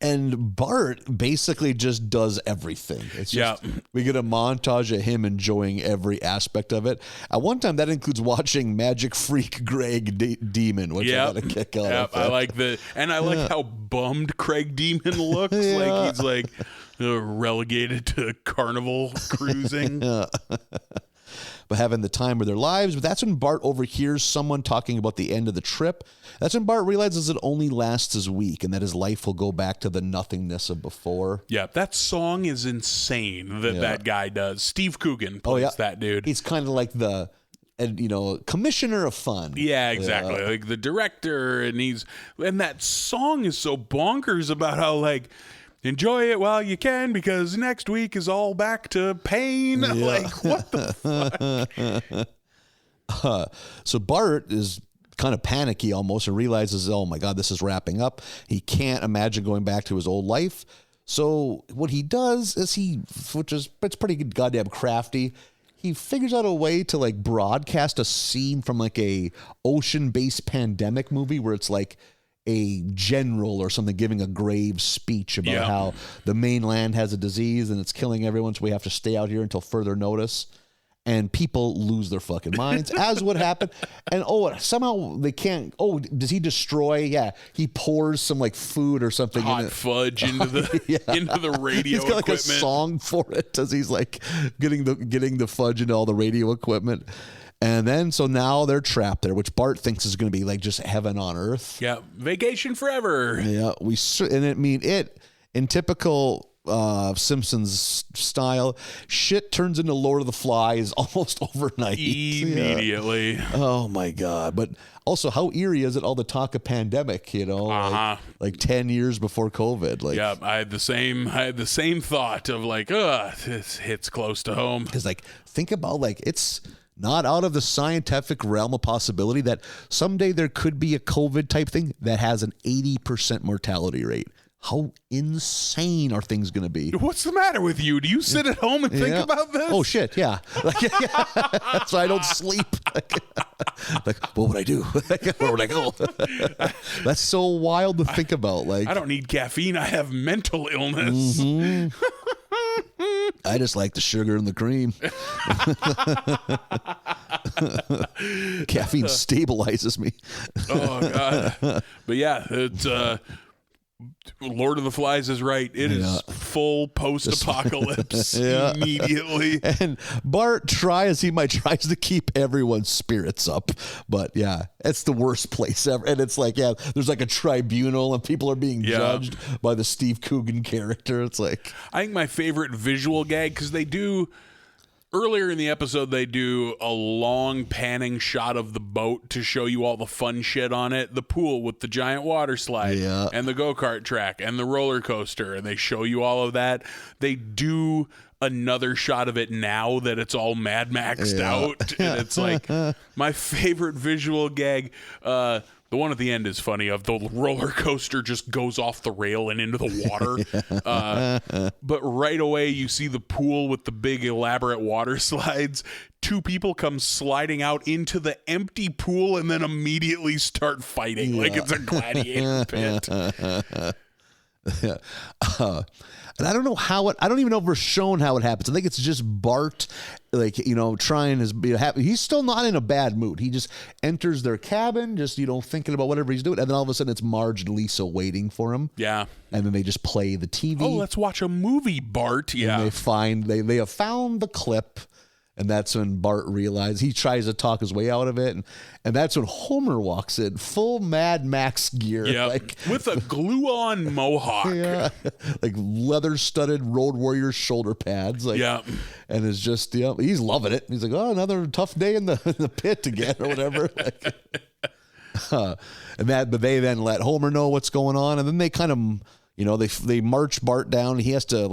And Bart basically just does everything. It's just, we get a montage of him enjoying every aspect of it. At one time, that includes watching Magic Freak Greg Demon, which I got a kick out of. I like and I like how bummed Craig Demon looks. Like he's like relegated to carnival cruising. But having the time of their lives. But that's when Bart overhears someone talking about the end of the trip. That's when Bart realizes it only lasts his week and that his life will go back to the nothingness of before. Yeah, that song is insane that guy does. Steve Coogan plays that dude. He's kind of like the... commissioner of fun. Yeah, exactly. Like the director, and that song is so bonkers about how like enjoy it while you can because next week is all back to pain. Like what the fuck? So Bart is kind of panicky almost and realizes, oh my God, this is wrapping up. He can't imagine going back to his old life. So what he does is it's pretty goddamn crafty. He figures out a way to like broadcast a scene from like a ocean-based pandemic movie where it's like a general or something giving a grave speech about how the mainland has a disease and it's killing everyone, so we have to stay out here until further notice. And people lose their fucking minds, as would happen. And somehow they can't. Oh, does he destroy? Yeah, he pours some like food or something, hot fudge into the radio he's got equipment. Like a song for it as he's like getting the fudge into all the radio equipment. And then, so now they're trapped there, which Bart thinks is going to be like just heaven on earth. Yeah, vacation forever. Yeah, in typical Simpsons style, shit turns into Lord of the Flies almost overnight. Immediately. Yeah. Oh my God. But also, how eerie is it, all the talk of pandemic, like 10 years before COVID? Like, yeah, I had the same thought of like, this hits close to home. Because like, think about like, it's not out of the scientific realm of possibility that someday there could be a COVID type thing that has an 80% mortality rate. How insane are things going to be? What's the matter with you? Do you sit at home and think about this? Oh, shit, yeah. That's why I don't sleep. Like, what would I do? Where would I go? That's so wild to think about. Like, I don't need caffeine. I have mental illness. Mm-hmm. I just like the sugar and the cream. Caffeine stabilizes me. Oh, God. But yeah, it's... Lord of the Flies is right. It is full post-apocalypse immediately. And Bart tries to keep everyone's spirits up. But yeah, it's the worst place ever. And it's like, there's like a tribunal and people are being judged by the Steve Coogan character. It's like... I think my favorite visual gag, because they do... Earlier in the episode, they do a long panning shot of the boat to show you all the fun shit on it. The pool with the giant water slide and the go-kart track and the roller coaster. And they show you all of that. They do another shot of it now that it's all Mad Maxed out. And it's like my favorite visual gag. The one at the end is funny, of the roller coaster just goes off the rail and into the water. But right away, you see the pool with the big elaborate water slides. Two people come sliding out into the empty pool and then immediately start fighting like it's a gladiator pit. And I don't know I don't even know if we're shown how it happens. I think it's just Bart, like, trying his happy. He's still not in a bad mood. He just enters their cabin, just, thinking about whatever he's doing. And then all of a sudden it's Marge and Lisa waiting for him. Yeah. And then they just play the TV. Oh, let's watch a movie, Bart. Yeah. And they have found the clip. And that's when Bart realizes, he tries to talk his way out of it. And that's when Homer walks in, full Mad Max gear. Yeah, with a glue-on mohawk. Yeah, like leather-studded Road Warrior shoulder pads. Like, and it's just, he's loving it. He's like, oh, another tough day in the pit again or whatever. But they then let Homer know what's going on. And then they kind of, they march Bart down. He has to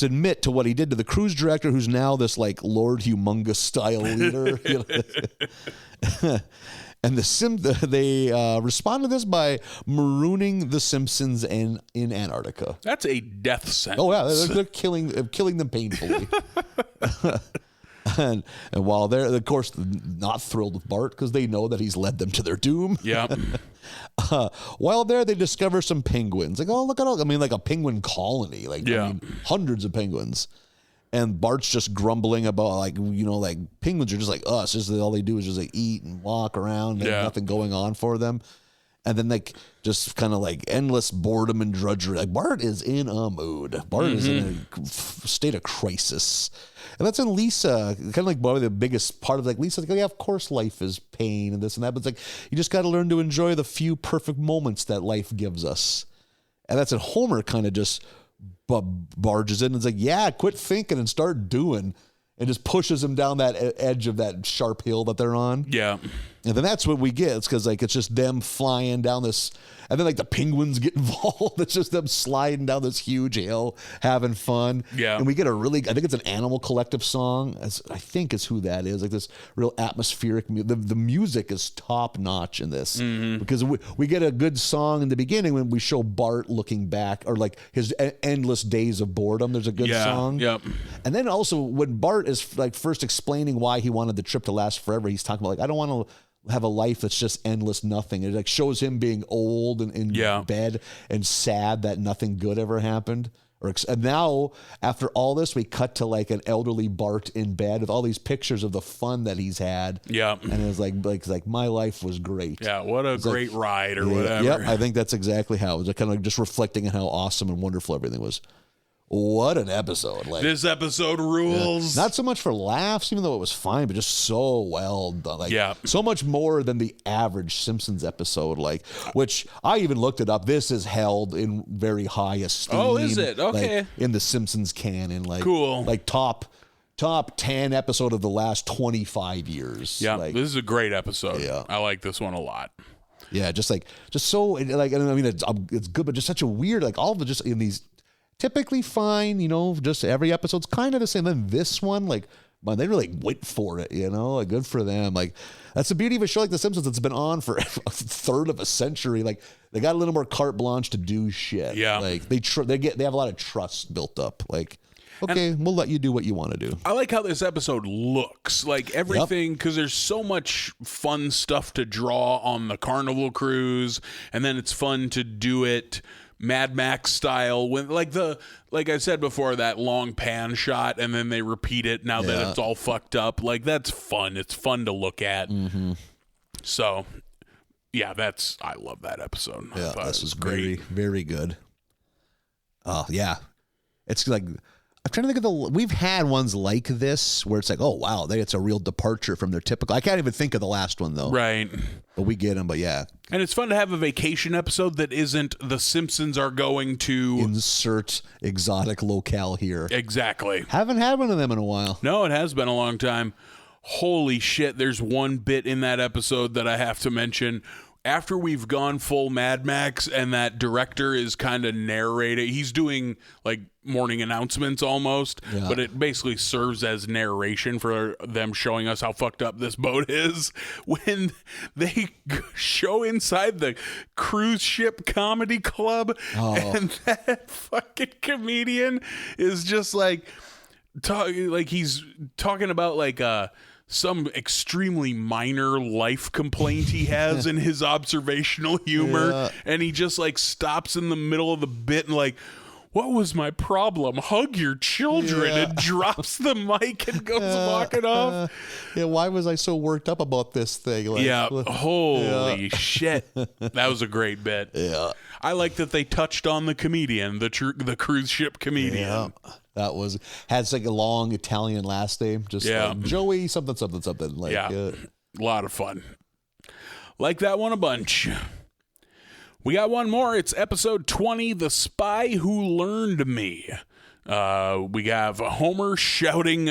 admit to what he did to the cruise director, who's now this like Lord Humongous style leader. And they respond to this by marooning the Simpsons in Antarctica. That's a death sentence. Oh yeah, they're killing them painfully. And while they're, of course, not thrilled with Bart because they know that he's led them to their doom. Yeah. While there, they discover some penguins. Like, oh, look at all. I mean, like a penguin colony. Like, hundreds of penguins. And Bart's just grumbling about, like, like penguins are just like us. Just all they do is just like eat and walk around. And nothing going on for them. And then like just kind of like endless boredom and drudgery. Like Bart is in a mood. Bart is in a state of crisis. And that's when Lisa, kind of like probably the biggest part of like Lisa's like, yeah, of course life is pain and this and that. But it's like, you just got to learn to enjoy the few perfect moments that life gives us. And that's when Homer kind of just barges in and is like, yeah, quit thinking and start doing. And just pushes him down that edge of that sharp hill that they're on. Yeah. And then that's what we get. It's because like it's just them flying down this, and then like the penguins get involved. It's just them sliding down this huge hill, having fun. Yeah. And we get I think it's an Animal Collective song. I think is who that is. Like this real atmospheric. The music is top notch in this because we get a good song in the beginning when we show Bart looking back, or like his endless days of boredom. There's a good song. Yep. And then also when Bart is like first explaining why he wanted the trip to last forever, he's talking about like, I don't want to have a life that's just endless nothing. It like shows him being old and in bed and sad that nothing good ever happened. And now after all this, we cut to like an elderly Bart in bed with all these pictures of the fun that he's had. Yeah. And it's like my life was great. Yeah. What a great ride or whatever. Yep. I think that's exactly how it was. Kind of like just reflecting on how awesome and wonderful everything was. what an episode. Like, this episode rules. Not so much for laughs, even though it was fine, but just so well done. Like, so much more than the average Simpsons episode, like, which I even looked it up. This is held in very high esteem. Oh, is it? Okay. Like, in the Simpsons canon. Like, cool. Like top 10 episode of the last 25 years. Yeah, like, this is a great episode. Yeah. I like this one a lot. Yeah, just so, like, I mean, it's good, but just such a weird, like, all of it just in these typically fine, you know, just every episode's kind of the same. Then this one, like, man, they really went for it, you know, like, good for them. Like, that's the beauty of a show like The Simpsons. It's been on for a third of a century. Like, they got a little more carte blanche to do shit. Yeah. Like, they have a lot of trust built up. Like, okay, we'll let you do what you want to do. I like how this episode looks. Like everything, because there's so much fun stuff to draw on the Carnival Cruise, and then it's fun to do it Mad Max style when, like I said before, that long pan shot, and then they repeat it now that it's all fucked up. Like, that's fun. It's fun to look at. Mm-hmm. So, yeah, I love that episode. Yeah, this was great. Very, very good. Oh, yeah. It's like, I'm trying to think of we've had ones like this where it's like, oh, wow, it's a real departure from their typical. I can't even think of the last one, though. Right. But we get them, but yeah. And it's fun to have a vacation episode that isn't The Simpsons are going to insert exotic locale here. Exactly. Haven't had one of them in a while. No, it has been a long time. Holy shit, there's one bit in that episode that I have to mention. After we've gone full Mad Max and that director is kind of narrating, he's doing like morning announcements almost, but it basically serves as narration for them showing us how fucked up this boat is. When they show inside the cruise ship comedy club and that fucking comedian is just like, he's talking about like some extremely minor life complaint he has in his observational humor, and he just like stops in the middle of the bit and like, what was my problem? Hug your children, and drops the mic and goes walking off. Yeah, why was I so worked up about this thing? Like, holy shit. That was a great bit. Yeah. I like that they touched on the comedian, the cruise ship comedian. Yeah. That had like a long Italian last name, just like Joey something. Like, a lot of fun. Like that one a bunch. We got one more. It's episode 20, The Spy Who Learned Me. We have Homer shouting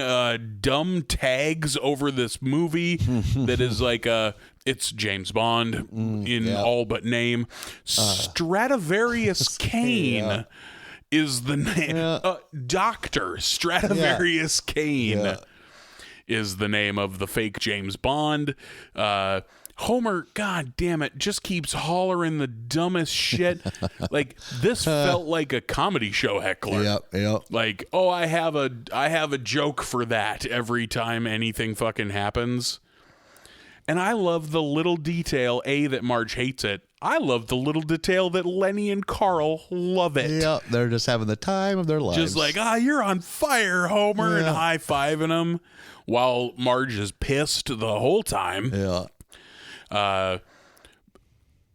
dumb tags over this movie that is like it's James Bond in all but name. Stradivarius Kane is the name. Dr. Stradivarius Kane is the name of the fake James Bond. Homer, god damn it, just keeps hollering the dumbest shit. Like, this felt like a comedy show heckler. Yep. Like, oh, I have a joke for that every time anything fucking happens. And I love the little detail, that Marge hates it. I love the little detail that Lenny and Carl love it. Yeah, they're just having the time of their lives. Just like, you're on fire, Homer, and high-fiving him while Marge is pissed the whole time. Yeah.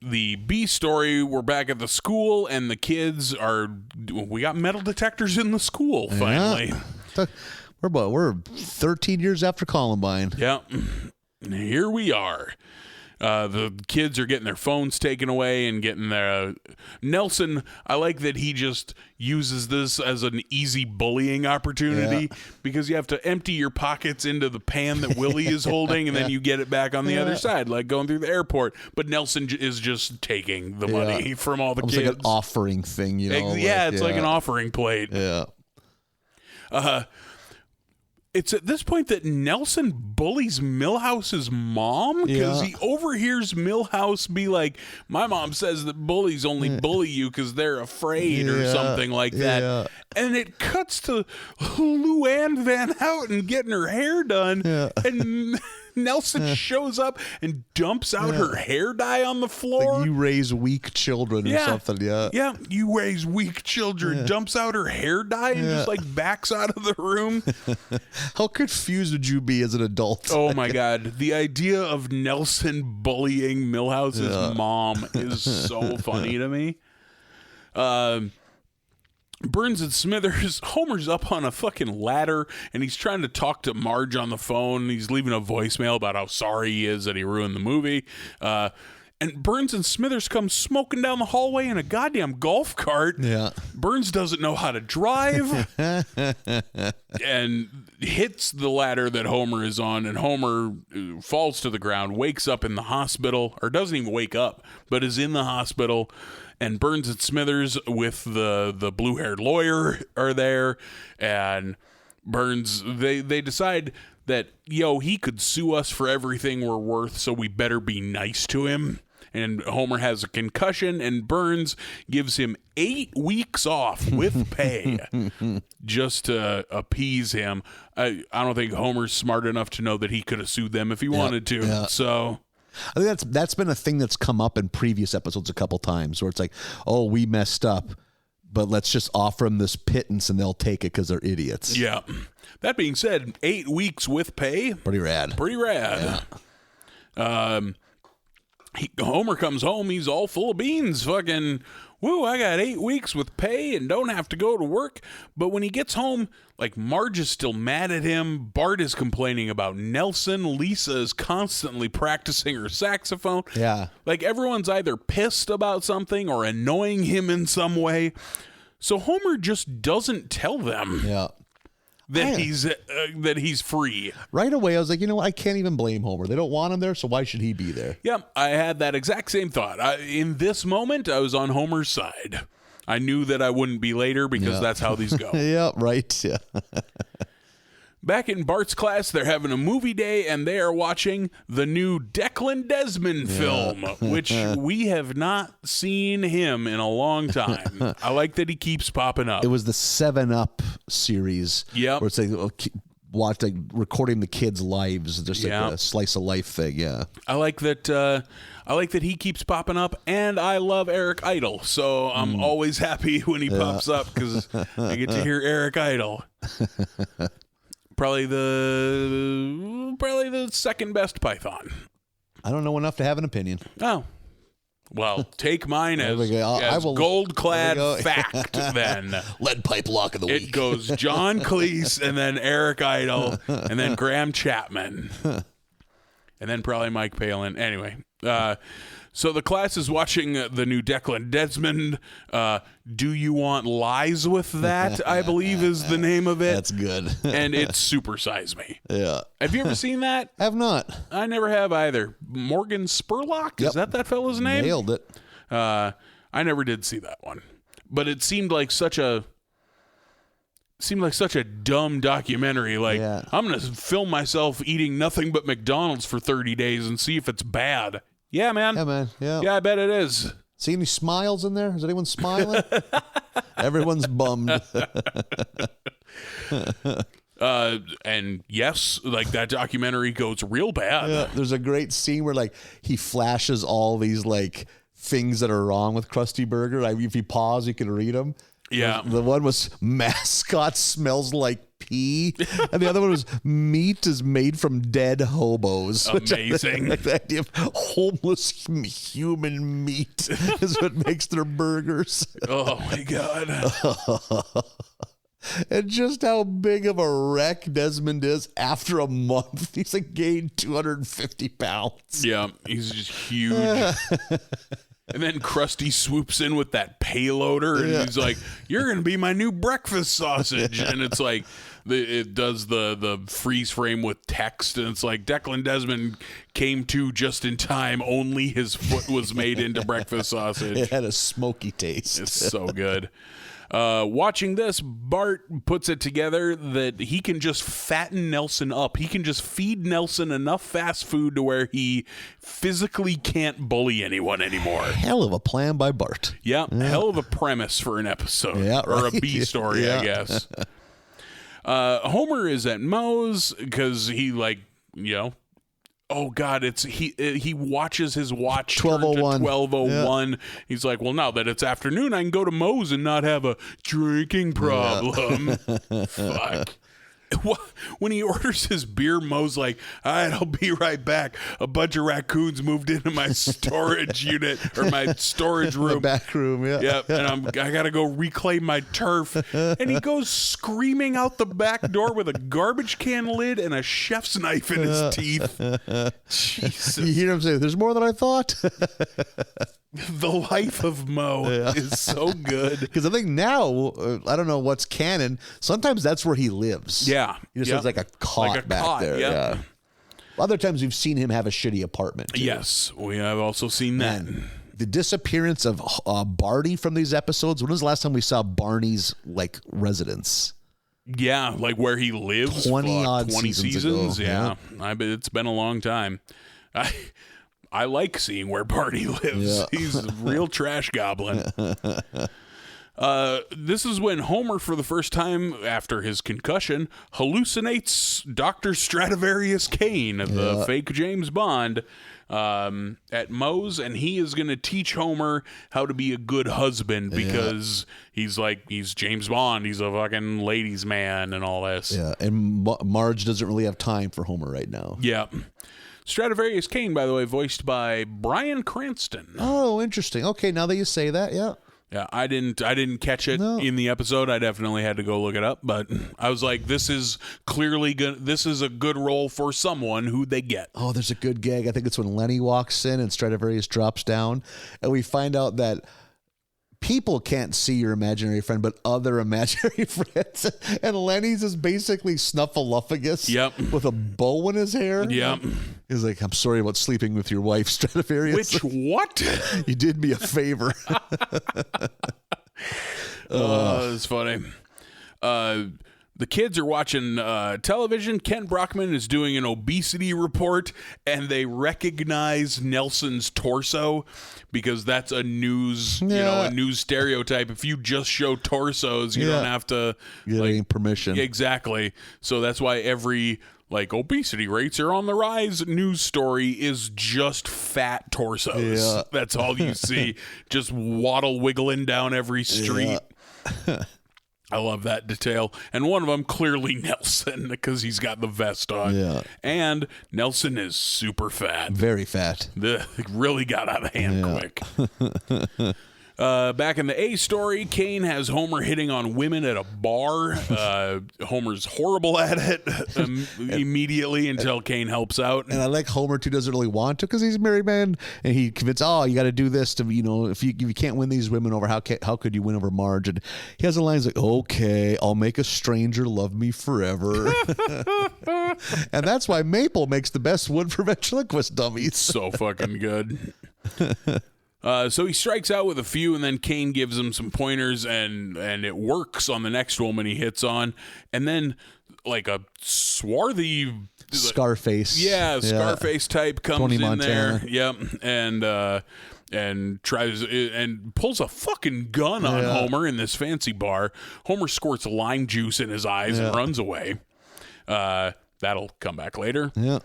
The B story, we're back at the school, and the kids we got metal detectors in the school, finally. Yeah. We're 13 years after Columbine. Yeah. Here we are. The kids are getting their phones taken away and getting their... Nelson, I like that he just uses this as an easy bullying opportunity because you have to empty your pockets into the pan that Willie is holding and then you get it back on the other side, like going through the airport. But Nelson is just taking the money from all the almost kids. like an offering thing, you know? It's like an offering plate. Yeah. It's at this point that Nelson bullies Milhouse's mom because he overhears Milhouse be like, my mom says that bullies only bully you because they're afraid or something like that. Yeah. And it cuts to Luann Van Houten getting her hair done. Yeah. And Nelson shows up and dumps out her hair dye on the floor. Like, you raise weak children or something. Yeah, you raise weak children. Dumps out her hair dye and just like backs out of the room. How confused would you be as an adult? Oh my God. The idea of Nelson bullying Milhouse's mom is so funny to me. Burns and Smithers, Homer's up on a fucking ladder, and he's trying to talk to Marge on the phone. He's leaving a voicemail about how sorry he is that he ruined the movie. And Burns and Smithers come smoking down the hallway in a goddamn golf cart. Yeah. Burns doesn't know how to drive and hits the ladder that Homer is on, and Homer falls to the ground, wakes up in the hospital, or doesn't even wake up, but is in the hospital. And Burns and Smithers with the blue-haired lawyer are there, and Burns, they decide that, he could sue us for everything we're worth, so we better be nice to him. And Homer has a concussion, and Burns gives him 8 weeks off with pay just to appease him. I don't think Homer's smart enough to know that he could have sued them if he wanted to. Yeah. So I think that's been a thing that's come up in previous episodes a couple times, where it's like, oh, we messed up, but let's just offer them this pittance and they'll take it because they're idiots. Yeah. That being said, 8 weeks with pay. Pretty rad. Yeah. Homer comes home, he's all full of beans, fucking, woo, I got 8 weeks with pay and don't have to go to work. But when he gets home, like, Marge is still mad at him, Bart is complaining about Nelson, Lisa is constantly practicing her saxophone. Yeah. Like, everyone's either pissed about something or annoying him in some way. So Homer just doesn't tell them. Yeah. That he's free. Right away, I was like, I can't even blame Homer. They don't want him there, so why should he be there? Yeah, I had that exact same thought. In this moment, I was on Homer's side. I knew that I wouldn't be later because that's how these go. Yeah, right. Yeah. Back in Bart's class, they're having a movie day, and they are watching the new Declan Desmond film, which we have not seen him in a long time. I like that he keeps popping up. It was the 7-Up series. Yep. Where it's like recording the kids' lives, just like a slice of life thing. Yeah. I like that. I like that he keeps popping up, and I love Eric Idle, so I'm always happy when he pops up because I get to hear Eric Idle. Probably the second best Python. I don't know enough to have an opinion. Oh. Well, take mine as gold-clad fact, then. Lead pipe lock of the week. It goes John Cleese, and then Eric Idle, and then Graham Chapman. And then probably Mike Palin. Anyway, so the class is watching the new Declan Desmond. Do You Want Lies With That, I believe is the name of it. That's good. And it's Super Size Me. Yeah. Have you ever seen that? Have not. I never have either. Morgan Spurlock? Is that fella's name? Nailed it. I never did see that one. But it seemed like such a dumb documentary. Like, I'm going to film myself eating nothing but McDonald's for 30 days and see if it's bad. Yeah, man. Yeah, man. Yeah. Yeah, I bet it is. See any smiles in there? Is anyone smiling? Everyone's bummed. And yes, like that documentary goes real bad. Yeah, there's a great scene where like he flashes all these like things that are wrong with Krusty Burger. If you pause, you can read them. Yeah. The one was mascot smells like pee, and the other one was meat is made from dead hobos. Amazing. Like the idea of homeless human meat is what makes their burgers. Oh my God. And just how big of a wreck Desmond is after a month. He's like gained 250 pounds. Yeah, he's just huge. And then Krusty swoops in with that payloader, and he's like, "You're going to be my new breakfast sausage." And it's like, it does the freeze frame with text, and it's like, Declan Desmond came to just in time. Only his foot was made into breakfast sausage. It had a smoky taste. It's so good. Watching this, Bart puts it together that he can just fatten Nelson up. He can just feed Nelson enough fast food to where he physically can't bully anyone anymore. Hell of a plan by Bart. Yeah, hell of a premise for an episode. Yeah, or right. a B story, I guess. Homer is at Moe's because he oh God, he watches his watch 12:01. 12:01. Yeah. He's like, well, now that it's afternoon, I can go to Moe's and not have a drinking problem. Fuck. When he orders his beer, Moe's like, all right, I'll be right back. A bunch of raccoons moved into my storage unit or my storage room. The back room, yeah. Yep, and I got to go reclaim my turf. And he goes screaming out the back door with a garbage can lid and a chef's knife in his teeth. Jesus. You hear him say, there's more than I thought. The life of Moe is so good. Because I think now, I don't know what's canon. Sometimes that's where he lives. Yeah. He just has like a cot back there. Yep. Yeah. Other times we've seen him have a shitty apartment. Too. Yes, we have also seen that. The disappearance of Barney from these episodes. When was the last time we saw Barney's like residence? Yeah, like where he lives. 20 seasons. Ago. Yeah, I bet it's been a long time. I like seeing where Barney lives. Yeah. He's a real trash goblin. This is when Homer, for the first time after his concussion, hallucinates Dr. Stradivarius Kane, the fake James Bond, at Moe's, and he is going to teach Homer how to be a good husband because he's James Bond. He's a fucking ladies' man and all this. Yeah, and Marge doesn't really have time for Homer right now. Yeah. Stradivarius Kane, by the way, voiced by Bryan Cranston. Oh, interesting. Okay, now that you say that, yeah. Yeah, I didn't catch it in the episode. I definitely had to go look it up, but I was like, this is clearly good. This is a good role for someone who they get. Oh, there's a good gag. I think it's when Lenny walks in and Stradivarius drops down, and we find out that people can't see your imaginary friend, but other imaginary friends. And Lenny's is basically Snuffleupagus with a bow in his hair. Yep. He's like, I'm sorry about sleeping with your wife, Stradivarius. Which what? You did me a favor. It's funny. The kids are watching television. Ken Brockman is doing an obesity report, and they recognize Nelson's torso because that's a news, a news stereotype. If you just show torsos, you don't have to get any permission. Exactly. So that's why every obesity rates are on the rise news story is just fat torsos. Yeah. That's all you see. Just waddle wiggling down every street. Yeah. I love that detail. And one of them clearly Nelson because he's got the vest on. Yeah. And Nelson is super fat. Very fat. Really got out of hand quick. Back in the A story, Kane has Homer hitting on women at a bar. Homer's horrible at it immediately until Kane helps out. And I like Homer too doesn't really want to because he's a married man, and he convinces, you got to do this to if you can't win these women over, how could you win over Marge? And he has a line like, okay, I'll make a stranger love me forever. And that's why Maple makes the best wood for ventriloquist dummies. So fucking good. So he strikes out with a few, and then Kane gives him some pointers, and it works on the next woman he hits on. And then, like a swarthy Scarface. Scarface type comes Tony in Montana. there. Yep. And tries and pulls a fucking gun on Homer in this fancy bar. Homer squirts lime juice in his eyes and runs away. That'll come back later. Yeah.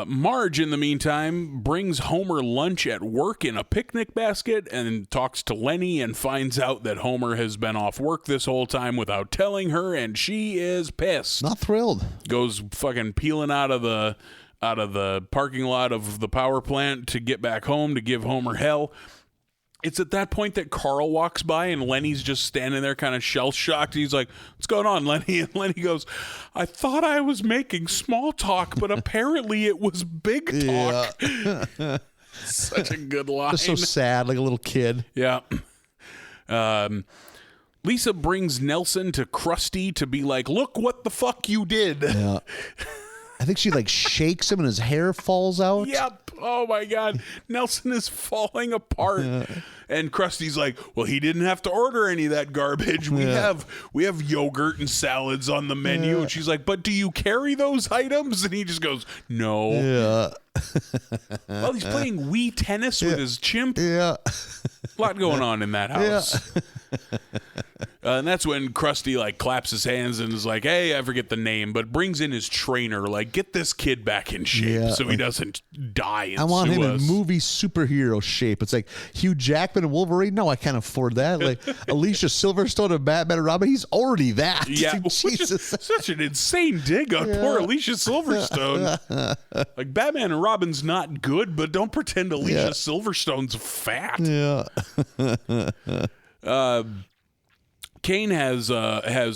Marge, in the meantime, brings Homer lunch at work in a picnic basket and talks to Lenny and finds out that Homer has been off work this whole time without telling her, and she is pissed. Not thrilled. Goes fucking peeling out of the parking lot of the power plant to get back home to give Homer hell. It's at that point that Carl walks by and Lenny's just standing there kind of shell-shocked. He's like, what's going on, Lenny? And Lenny goes, I thought I was making small talk, but apparently it was big talk. Yeah. Such a good line. Just so sad, like a little kid. Yeah. Lisa brings Nelson to Krusty to be like, look what the fuck you did. Yeah. I think she shakes him and his hair falls out. Yep. Oh my God. Nelson is falling apart. Yeah. And Krusty's like, well, he didn't have to order any of that garbage. We have yogurt and salads on the menu. And she's like, but do you carry those items? And he just goes, no. Yeah. Well, he's playing Wii tennis with his chimp. Yeah. A lot going on in that house. And that's when Krusty like claps his hands and is like, hey, I forget the name, but brings in his trainer, like, get this kid back in shape so he doesn't die and I want him us. in movie superhero shape. It's like Hugh Jackman and Wolverine. No, I can't afford that. Like Alicia Silverstone and Batman and Robin. He's already that. Yeah, Jesus. Such an insane dig on poor Alicia Silverstone. Like, Batman and Robin's not good, but don't pretend Alicia Silverstone's fat. Yeah. Kane has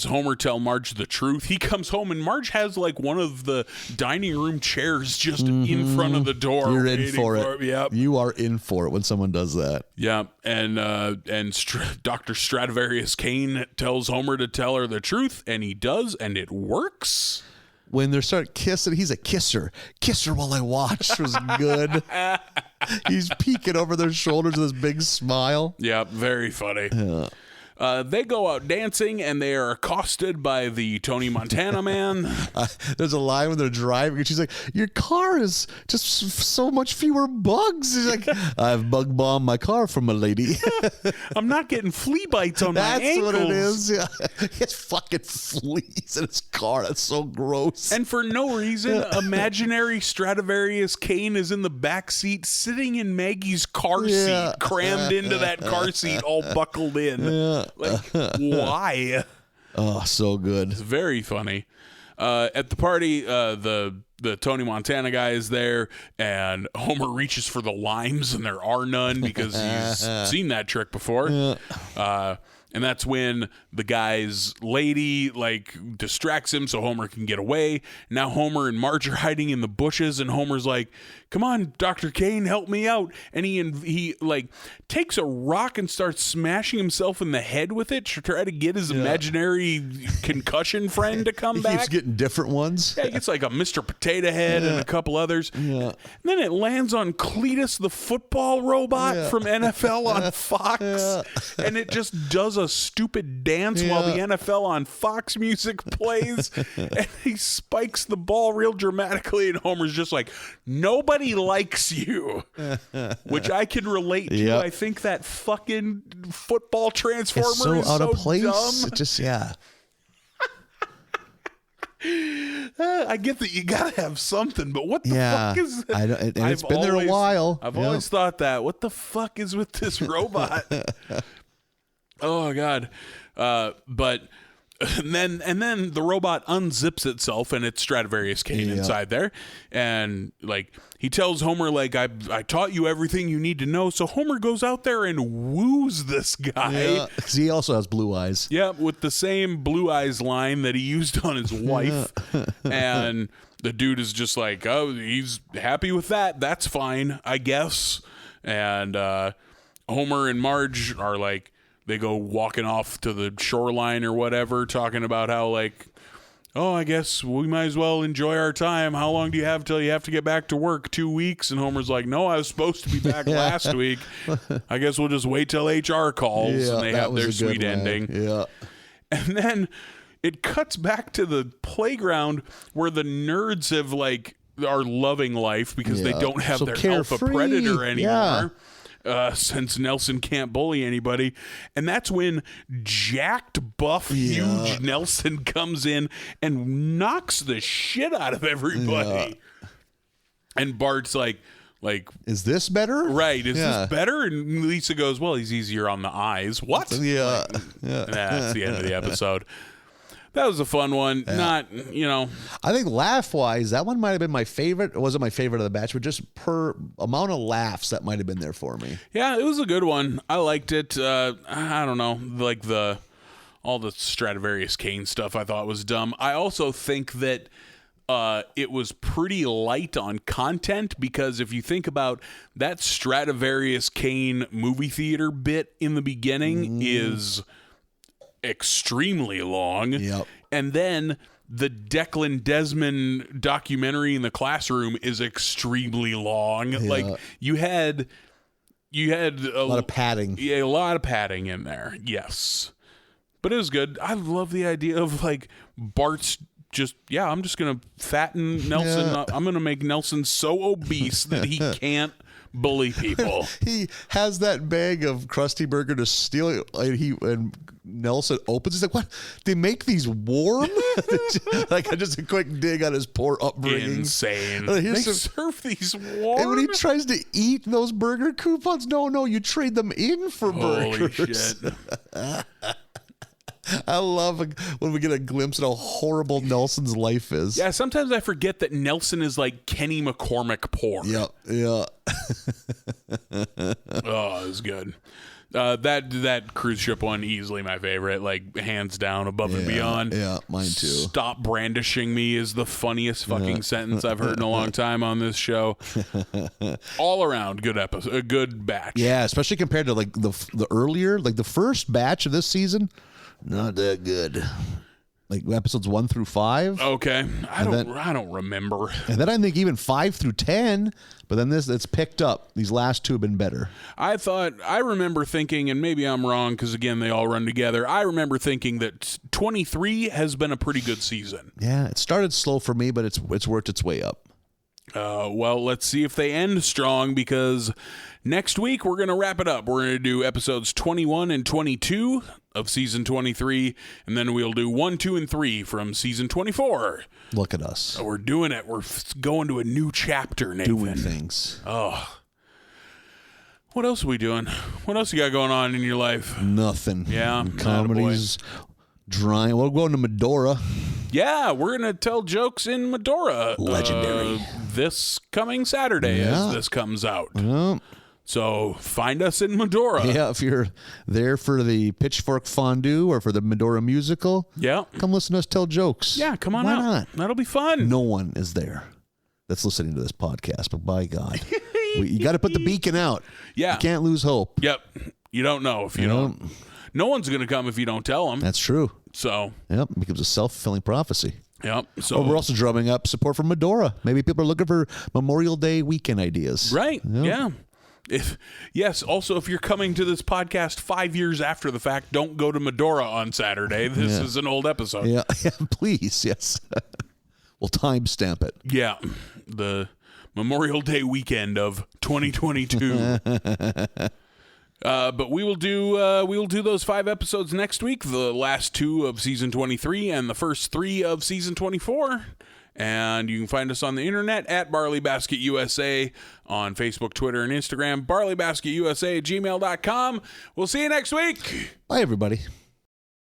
Homer tell Marge the truth. He comes home and Marge has like one of the dining room chairs just in front of the door. You're in for it. Yep. You are in for it when someone does that. Yeah, and Dr. Stradivarius Kane tells Homer to tell her the truth, and he does, and it works. When they start kissing, he's a kisser. Kiss her while I watch was good. He's peeking over their shoulders with his big smile. Yeah, very funny. Yeah. They go out dancing, and they are accosted by the Tony Montana man. There's a line when they're driving, and she's like, your car is just so much fewer bugs. He's like, I've bug bombed my car from a lady. I'm not getting flea bites on my ankles. That's what it is. Yeah. He has fucking fleas in his car. That's so gross. And for no reason, imaginary Stradivarius Kane is in the back seat, sitting in Maggie's car seat, crammed into that car seat, all buckled in. Yeah. Like, why? Oh, so good. It's very funny. At the party, the Tony Montana guy is there, and Homer reaches for the limes, and there are none because he's seen that trick before. And that's when the guy's lady like distracts him so Homer can get away. Now Homer and Marge are hiding in the bushes, and Homer's like, come on, Dr. Kane, help me out. And he like takes a rock and starts smashing himself in the head with it to try to get his imaginary concussion friend to come back. He keeps getting different ones. Yeah, he gets like a Mr. Potato Head and a couple others. Yeah. And then it lands on Cletus the football robot from NFL on Fox. And it just does a stupid dance while the NFL on Fox music plays. And he spikes the ball real dramatically, and Homer's just like, nobody likes you. Which I can relate to. Yep. I think that fucking football transformer It's so is out so of place. dumb. It just, yeah. I get that you gotta have something, but what the fuck is that? I don't, and it's been there a while. I've always thought that. What the fuck is with this robot? Oh God! But and then the robot unzips itself, and it's Stradivarius Kane inside there, and like he tells Homer, like, I taught you everything you need to know. So Homer goes out there and woos this guy. Yeah, 'cause he also has blue eyes. Yeah, with the same blue eyes line that he used on his wife. And the dude is just like, oh, he's happy with that. That's fine, I guess. And Homer and Marge are like, they go walking off to the shoreline or whatever, talking about how, like, oh, I guess we might as well enjoy our time. How long do you have till you have to get back to work? 2 weeks? And Homer's like, no, I was supposed to be back last week. I guess we'll just wait till HR calls, and they have their sweet ending. Yeah. And then it cuts back to the playground where the nerds have, like, are loving life because they don't have their alpha predator anymore. Since Nelson can't bully anybody. And that's when jacked, buff, huge Nelson comes in and knocks the shit out of everybody. And Bart's like, is this better? Right, is this better? And Lisa goes, well, he's easier on the eyes. What? Yeah. That's the end of the episode. That was a fun one. Not, I think laugh-wise, that one might have been my favorite. It wasn't my favorite of the batch, but just per amount of laughs, that might have been there for me. Yeah, it was a good one. I liked it. I don't know, like all the Stradivarius Kane stuff I thought was dumb. I also think that it was pretty light on content, because if you think about that Stradivarius Kane movie theater bit in the beginning is extremely long. Yep. And then the Declan Desmond documentary in the classroom is extremely long. Like you had a lot of padding. Yeah, a lot of padding in there. Yes. But it was good. I love the idea of like Bart's just, I'm just going to fatten Nelson. I'm going to make Nelson so obese that he can't bully people. He has that bag of Krusty Burger to steal it, and Nelson opens. He's like, "What? They make these warm?" Like just a quick dig on his poor upbringing. Insane. They serve these warm. And when he tries to eat those burger coupons, no, you trade them in for Holy burgers. shit. I love when we get a glimpse of how horrible Nelson's life is. Yeah, sometimes I forget that Nelson is like Kenny McCormick poor. Yeah. Oh, it's good. That cruise ship one, easily my favorite, like hands down, above and beyond. Yeah, mine too. Stop brandishing me is the funniest fucking sentence I've heard in a long time on this show. All around good episode, a good batch. Yeah, especially compared to like the earlier, like the first batch of this season, not that good. Like episodes 1 through 5. Okay, I don't remember. And then I think even 5 through 10. But then it's picked up. These last 2 have been better. I remember thinking, and maybe I'm wrong because again they all run together. I remember thinking that 23 has been a pretty good season. Yeah, it started slow for me, but it's worked its way up. Well, let's see if they end strong, because next week we're going to wrap it up. We're going to do episodes 21 and 22 of season 23, and then we'll do 1, 2, and 3 from season 24. Look at us. So we're doing it. We're going to a new chapter, Nathan. Doing things. Oh. What else are we doing? What else you got going on in your life? Nothing. Yeah. Comedies. Drying. We're going to Medora. Yeah, we're going to tell jokes in Medora. Legendary. This coming Saturday as this comes out. Yeah. So find us in Medora. Yeah, if you're there for the Pitchfork Fondue or for the Medora musical, come listen to us tell jokes. Yeah, come on Why out. not? That'll be fun. No one is there that's listening to this podcast, but by God, you got to put the beacon out. Yeah. You can't lose hope. Yep. You don't know if you don't. No one's going to come if you don't tell them. That's true. So. Yep, it becomes a self-fulfilling prophecy. Yep. So we're also drumming up support for Medora. Maybe people are looking for Memorial Day weekend ideas. Right. Yep. Yeah. Also, if you're coming to this podcast 5 years after the fact, don't go to Medora on Saturday. This is an old episode. Yeah, please, yes. We'll timestamp it. Yeah, the Memorial Day weekend of 2022. But we will do those 5 episodes next week. The last 2 of season 23 and the first 3 of season 24. And you can find us on the internet at Barley Basket USA on Facebook, Twitter, and Instagram. BarleyBasketUSA@gmail.com. We'll see you next week. Bye, everybody.